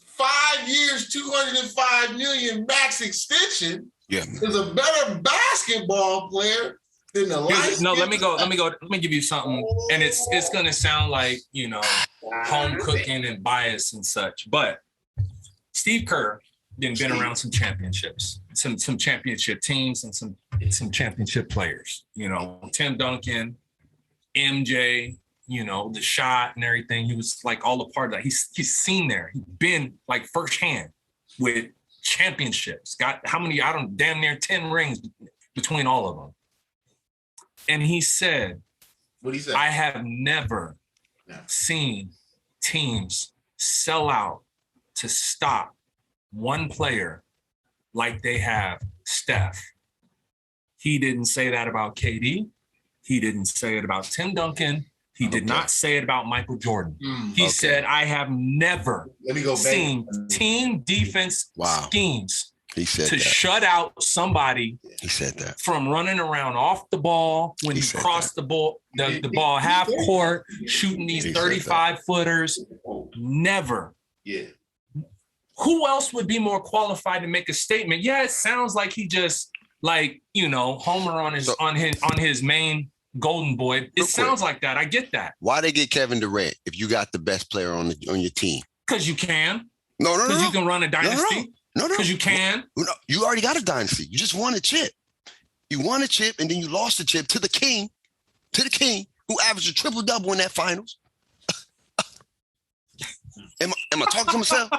5 years, $205 million max extension. Yeah, is a better basketball player than the light. No, let me go. Let me give you something. And it's gonna sound like, home cooking and bias and such. But Steve Kerr been around some championships, some championship teams and some championship players. Tim Duncan, MJ, the shot and everything. He was like all a part of that. He's seen there. He's been like firsthand with championships. Got how many? Damn near 10 rings between all of them. And he said, "What he said? I have never seen teams sell out to stop one player like they have Steph." He didn't say that about KD. He didn't say it about Tim Duncan. He did not say it about Michael Jordan. He said, I have never seen team defense schemes shut out somebody from running around off the ball when he crossed the ball half court, shooting these 35-footers. Never. Yeah. Who else would be more qualified to make a statement? Yeah, it sounds like he just Homer on his main golden boy. It sounds like that. I get that. Why they get Kevin Durant if you got the best player on your team? Because you can. No. Because you can run a dynasty. No. Because you can. No, you already got a dynasty. You just won a chip. You won a chip and then you lost the chip to the king, who averaged a triple-double in that finals. Am I talking to myself?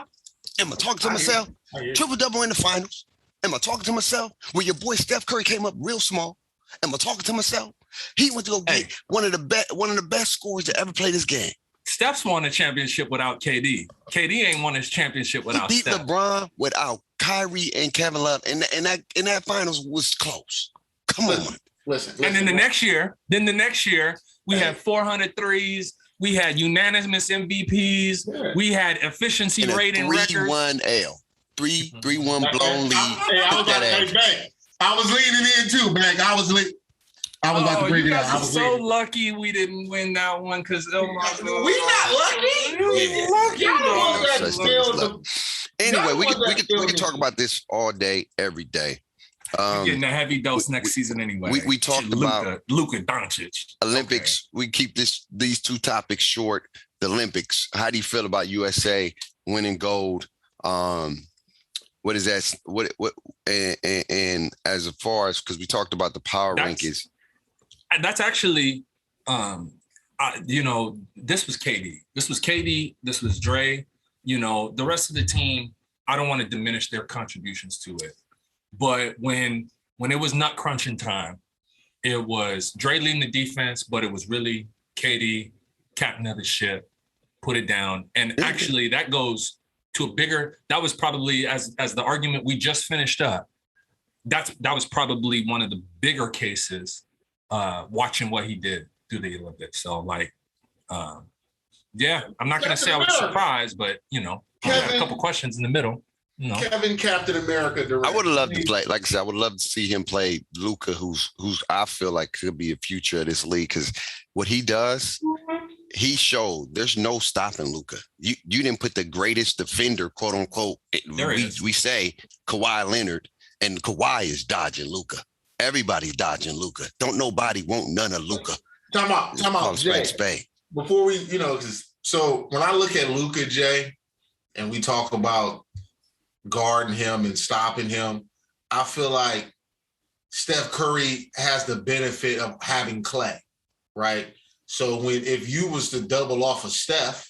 Triple-double in the finals. Am I talking to myself? When your boy Steph Curry came up real small. Am I talking to myself? He went to go get one of the best scorers to ever play this game. Steph's won a championship without KD. KD ain't won his championship without Steph. He beat Steph. LeBron without Kyrie and Kevin Love, and that finals was close. Come on. Listen. And then the next year, we had 400 threes. We had unanimous MVPs. Yeah. We had efficiency rating records. 3-1 L. 3-1 blown lead. I was leaning in too, Beck. I was about to bring it out. I was so lucky we didn't win that one because we not lucky. Anyway, we can talk about this all day, every day. You're getting a heavy dose next season anyway. We talked about Luka Doncic. Olympics. Okay. We keep these two topics short. The Olympics. How do you feel about USA winning gold? What is that? What and as far as, because we talked about the power rankings. That's actually, this was KD. This was Dre. The rest of the team, I don't want to diminish their contributions to it. But when it was nut crunching time, it was Dre leading the defense, but it was really KD, captain of the ship, put it down. And actually that goes to a bigger, that was probably, as the argument we just finished up, that was probably one of the bigger cases watching what he did through the Olympics. So I'm not going to say I was surprised, but, I had a couple questions in the middle. Kevin, Captain America. Durant. I would have loved to play. Like I said, I would love to see him play Luka, who's I feel like could be a future of this league, because what he does, he showed there's no stopping Luka. You didn't put the greatest defender, quote unquote. We say Kawhi Leonard, and Kawhi is dodging Luka. Everybody's dodging Luka. Don't nobody want none of Luka. Time out, Jay. Before we, because So when I look at Luka, Jay, and we talk about guarding him and stopping him, I feel like Steph Curry has the benefit of having Klay, right? So if you was to double off of Steph,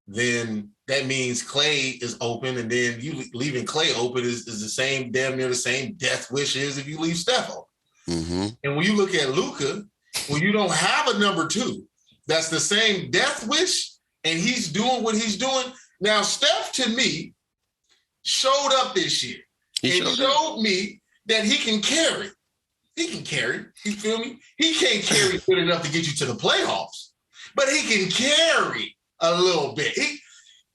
then that means Klay is open, and then you leaving Klay open is the same, damn near the same death wish is if you leave Steph open. Mm-hmm. And when you look at Luka, when you don't have a number two, that's the same death wish, and he's doing what he's doing. Now, Steph, to me, showed up this year and showed me that he can carry. He can carry. You feel me? He can't carry good enough to get you to the playoffs, but he can carry a little bit. He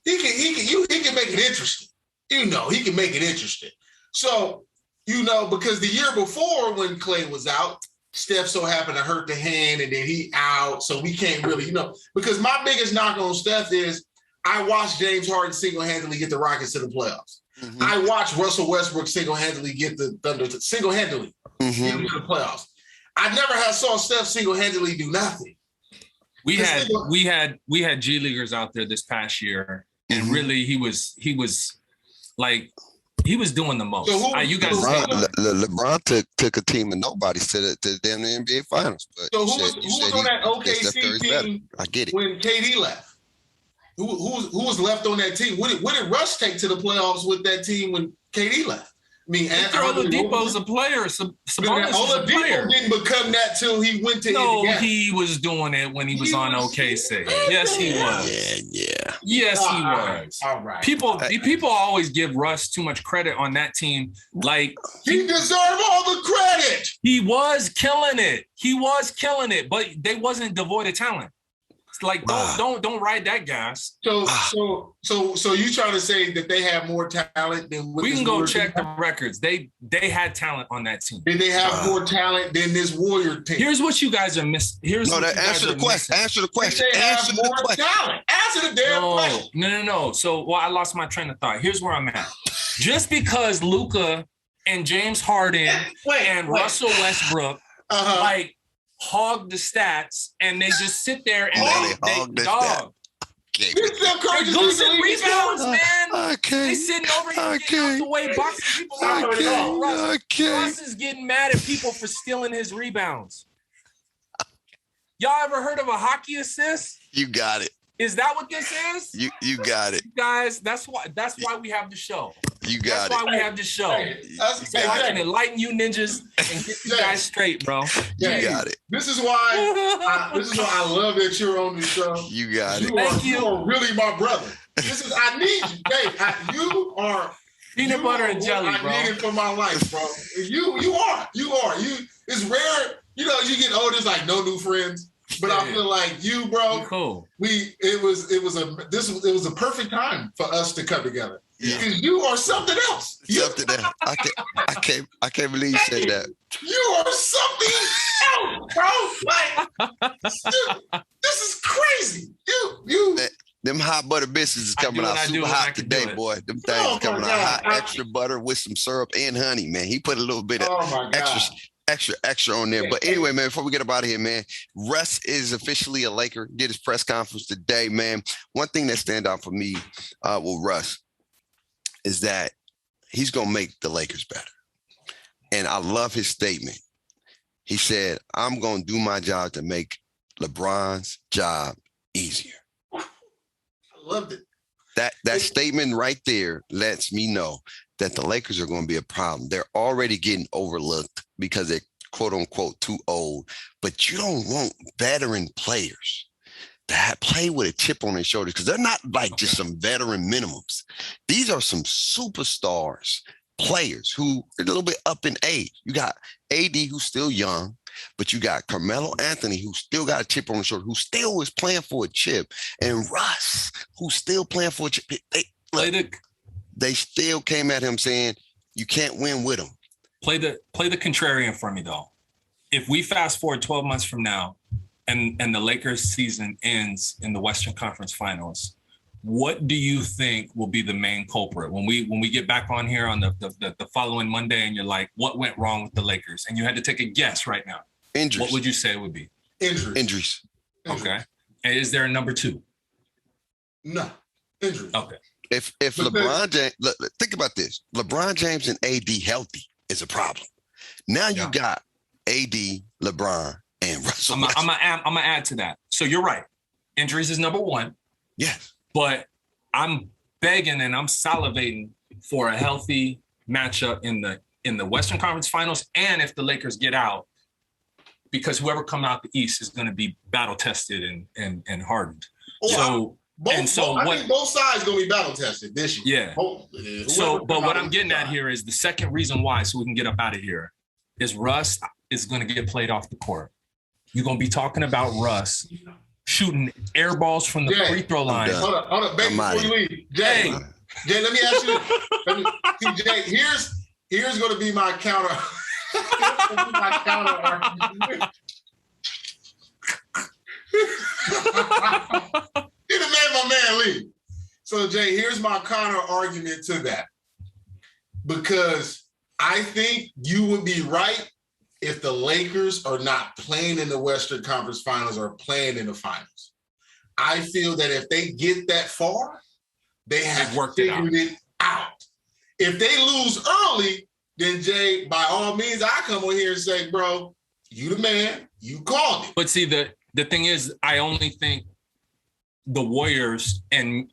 can make it interesting. You know, he can make it interesting. So, you know, because the year before when Klay was out, Steph so happened to hurt the hand and then he out. So we can't really, you know, because my biggest knock on Steph is I watched James Harden single-handedly get the Rockets to the playoffs. Mm-hmm. I watched Russell Westbrook single-handedly get the Thunder to single-handedly get them to the playoffs. I never saw Steph single-handedly do nothing. We had G Leaguers out there this past year, and really he was like he was doing the most. So LeBron took a team of nobodies to the damn NBA Finals. But so who was on that OKC team? I get it. When KD left, who was left on that team? What did Russ take to the playoffs with that team when KD left? I mean, Oladipo's a player. Sabonis is a player. Didn't become that till he went to No, Indiana. he was doing it when he was on OKC. Yes, he was. Yeah. Yes, he was. All right. People always give Russ too much credit on that team. Like he deserved all the credit. He was killing it. But they wasn't devoid of talent. Like don't ride that gas. So you trying to say that they have more talent than we can go check the records. They had talent on that team. Did they have more talent than this Warrior team? Here's what you guys are missing. Answer the question. They have more talent. Answer the damn question. No. So I lost my train of thought. Here's where I'm at. Just because Luka and James Harden and Russell Westbrook hog the stats and they just sit there and they dog. They losing rebounds, man. They sitting over here getting out the way, boxing people out. Russ is getting mad at people for stealing his rebounds. Y'all ever heard of a hockey assist? You got it. Is that what this is? You got it. Guys, that's why we have the show. You got That's why we have the show. So I can enlighten you ninjas and get you guys straight, bro. You got it. This is why I love that you're on the show. You got it. Thank you. You are really my brother. I need you. Dave, you are peanut butter and jelly, bro. I need it for my life, bro. You are. It's rare. You know, you get older, it's like no new friends. But I feel like you, bro. Cool. It was a perfect time for us to come together. Because you are something else. Something else. I can't believe you said that. You are something else, bro. Like, dude, this is crazy. You. Them hot butter biscuits is coming out super hot today, boy. Them things coming out hot, extra butter with some syrup and honey, man. He put a little bit of extra on there. But anyway, man, before we get up out of here, man, Russ is officially a Laker. Did his press conference today, man. One thing that stand out for me with Russ is that he's going to make the Lakers better. And I love his statement. He said, I'm going to do my job to make LeBron's job easier. I loved it. That statement right there lets me know that the Lakers are going to be a problem. They're already getting overlooked because they're quote unquote too old, but you don't want veteran players that play with a chip on their shoulders because they're not like just some veteran minimums. These are some superstars, players who are a little bit up in age. You got AD who's still young, but you got Carmelo Anthony who still got a chip on his shoulder, who still is playing for a chip, and Russ who's still playing for a chip. They still came at him saying, you can't win with him. Play the contrarian for me, though. If we fast forward 12 months from now and the Lakers season ends in the Western Conference Finals, what do you think will be the main culprit? When we get back on here on the following Monday and you're like, what went wrong with the Lakers? And you had to take a guess right now. Injuries. What would you say it would be? Injuries. Okay. And is there a number two? No. Injury. Okay. If LeBron James, think about this. LeBron James and AD healthy is a problem. Now you got AD, LeBron, and Russell Westbrook. I'm gonna add to that. So you're right. Injuries is number one. Yes. But I'm begging and I'm salivating for a healthy matchup in the Western Conference Finals, and if the Lakers get out, because whoever come out the East is going to be battle tested and hardened. I think both sides going to be battle tested this year. Yeah. But what I'm getting at here is the second reason why, so we can get up out of here, is Russ is going to get played off the court. You're going to be talking about Russ shooting air balls from the free throw line. Hold up, baby, before you leave. Jay, let me ask you. Jay, here's going to be my counter. You done made my man leave. So, Jay, here's my counter argument to that. Because I think you would be right if the Lakers are not playing in the Western Conference Finals or playing in the finals. I feel that if they get that far, they have figured it out. If they lose early, then, Jay, by all means, I come on here and say, bro, you the man, you called it. But see, the thing is, I only think the Warriors, and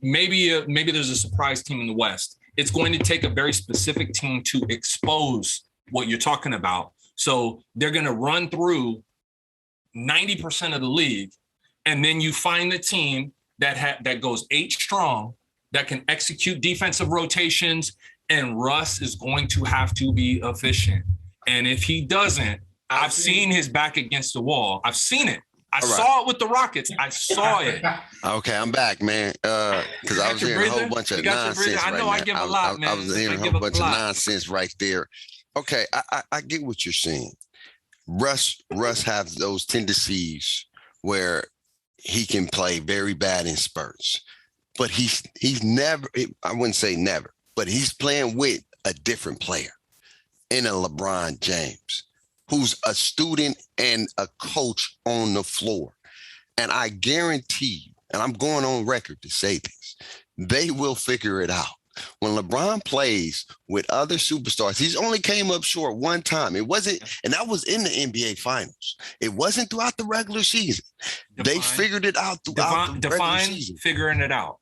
maybe there's a surprise team in the West. It's going to take a very specific team to expose what you're talking about. So they're going to run through 90% of the league, and then you find the team that goes 8 strong, that can execute defensive rotations, and Russ is going to have to be efficient. And if he doesn't, I've seen his back against the wall. I've seen it. I saw it with the Rockets. I saw it. Okay, I'm back, man. Because I was hearing a whole bunch of nonsense right now. I give a lot, man. I was hearing a whole bunch of nonsense right there. Okay, I get what you're saying. Russ has those tendencies where he can play very bad in spurts. But he's never, I wouldn't say never, but he's playing with a different player in a LeBron James, who's a student and a coach on the floor. And I guarantee you, and I'm going on record to say this, they will figure it out. When LeBron plays with other superstars, he's only came up short one time. It wasn't, and that was in the NBA Finals. It wasn't throughout the regular season. They figured it out throughout the regular season. Figuring it out.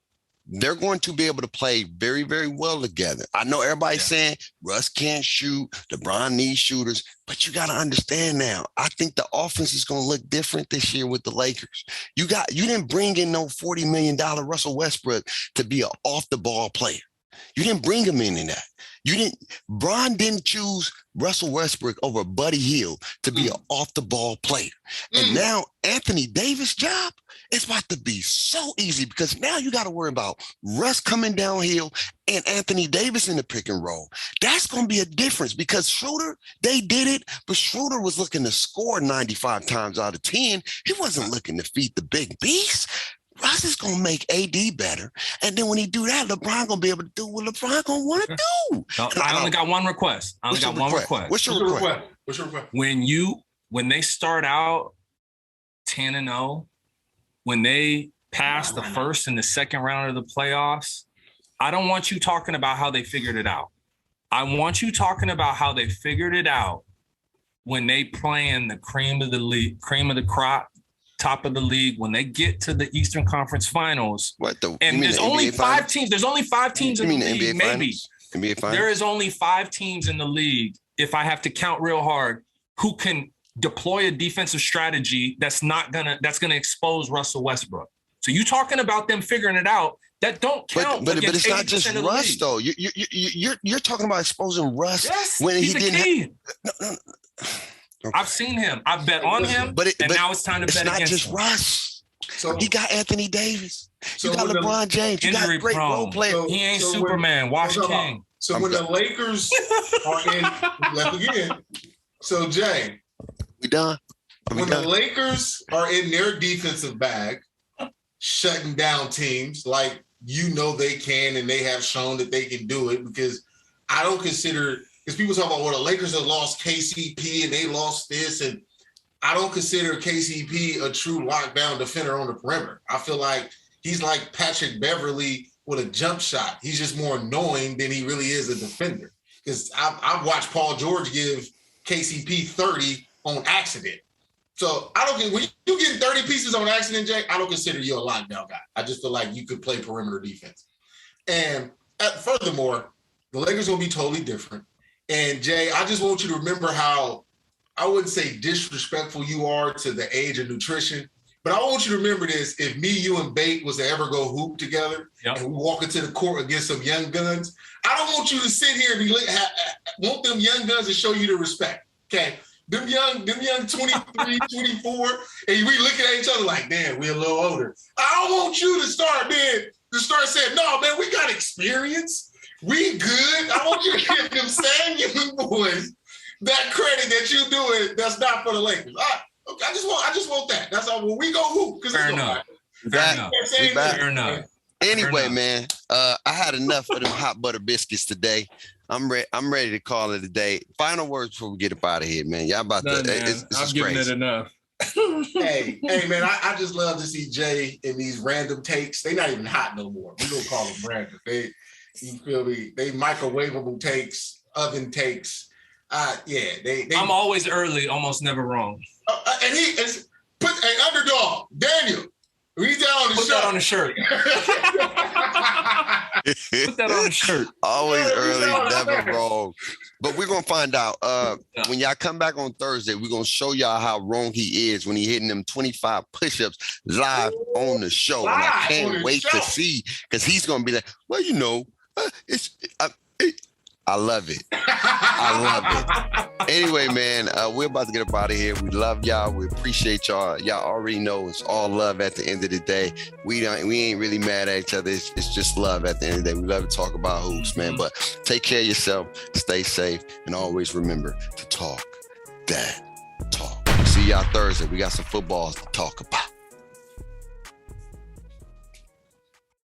They're going to be able to play very, very well together. I know everybody's saying Russ can't shoot, LeBron needs shooters, but you got to understand now, I think the offense is going to look different this year with the Lakers. You didn't bring in no $40 million Russell Westbrook to be an off-the-ball player. You didn't bring him in that. Bron didn't choose Russell Westbrook over Buddy Hield to be an off-the-ball player. And now Anthony Davis' job is about to be so easy because now you got to worry about Russ coming downhill and Anthony Davis in the pick and roll. That's going to be a difference because Schroeder, they did it, but Schroeder was looking to score 95 times out of 10. He wasn't looking to feed the big beast. Russ is going to make AD better. And then when he do that, LeBron going to be able to do what LeBron going to want to do. No, I only got one request. What's your request? When they start out 10-0, when they pass the first and the second round of the playoffs, I don't want you talking about how they figured it out. I want you talking about how they figured it out when they playing the cream of the league, cream of the crop, top of the league, when they get to the Eastern Conference Finals. And there's only 5 teams. There's only 5 teams in the league, maybe. NBA Finals? There is only 5 teams in the league, if I have to count real hard, who can deploy a defensive strategy that's gonna expose Russell Westbrook. So you talking about them figuring it out, that don't count. But it's not just Russ though. You're talking about exposing Russ when he's he didn't. No. Okay. I've seen him. I bet on him, but now it's time to bet against him. It's not just Russ. So he got Anthony Davis. You got LeBron James. You got great role players. He ain't Superman. Watch King. So when the Lakers are in, left again. So Jay, we done. The Lakers are in their defensive bag, shutting down teams like they can, and they have shown that they can do it. Because I don't consider. Because people talk about, the Lakers have lost KCP and they lost this. And I don't consider KCP a true lockdown defender on the perimeter. I feel like he's like Patrick Beverly with a jump shot. He's just more annoying than he really is a defender. Because I've watched Paul George give KCP 30 on accident. So I don't get, when you get 30 pieces on accident, Jay, I don't consider you a lockdown guy. I just feel like you could play perimeter defense. And furthermore, the Lakers will be totally different. And Jay, I just want you to remember how, I wouldn't say disrespectful you are to the age of nutrition, but I want you to remember this. If me, you, and Bate was to ever go hoop together and we walk into the court against some young guns, I don't want you to sit here and want them young guns to show you the respect, okay? Them young 23, 24, and we looking at each other like, damn, we're a little older. I don't want you to start saying, no, man, we got experience. We good. I want you to give them same young boys that credit that you doing that's not for the Lakers. I just want that. That's all. When we go hoop, because fair enough. Fair enough. Anyway, man, I had enough of them hot butter biscuits today. I'm ready to call it a day. Final words before we get up out of here, man. Y'all about to. I'm giving it enough. hey, man, I just love to see Jay in these random takes. They're not even hot no more. We don't call them random. You feel me? They microwavable takes, oven takes. I'm always early, almost never wrong. And put an underdog, Daniel. Read that on the shirt. Put that on the shirt. Put that on the shirt. Always early, never wrong. But we're gonna find out. When y'all come back on Thursday, we're gonna show y'all how wrong he is when he hitting them 25 push-ups live on the show. And I can't wait to see, because he's gonna be like, well, you know, I love it. I love it. Anyway, man, we're about to get up out of here. We love y'all. We appreciate y'all. Y'all already know it's all love at the end of the day. We ain't really mad at each other. It's just love at the end of the day. We love to talk about hoops, man. But take care of yourself. Stay safe. And always remember to talk that talk. See y'all Thursday. We got some footballs to talk about.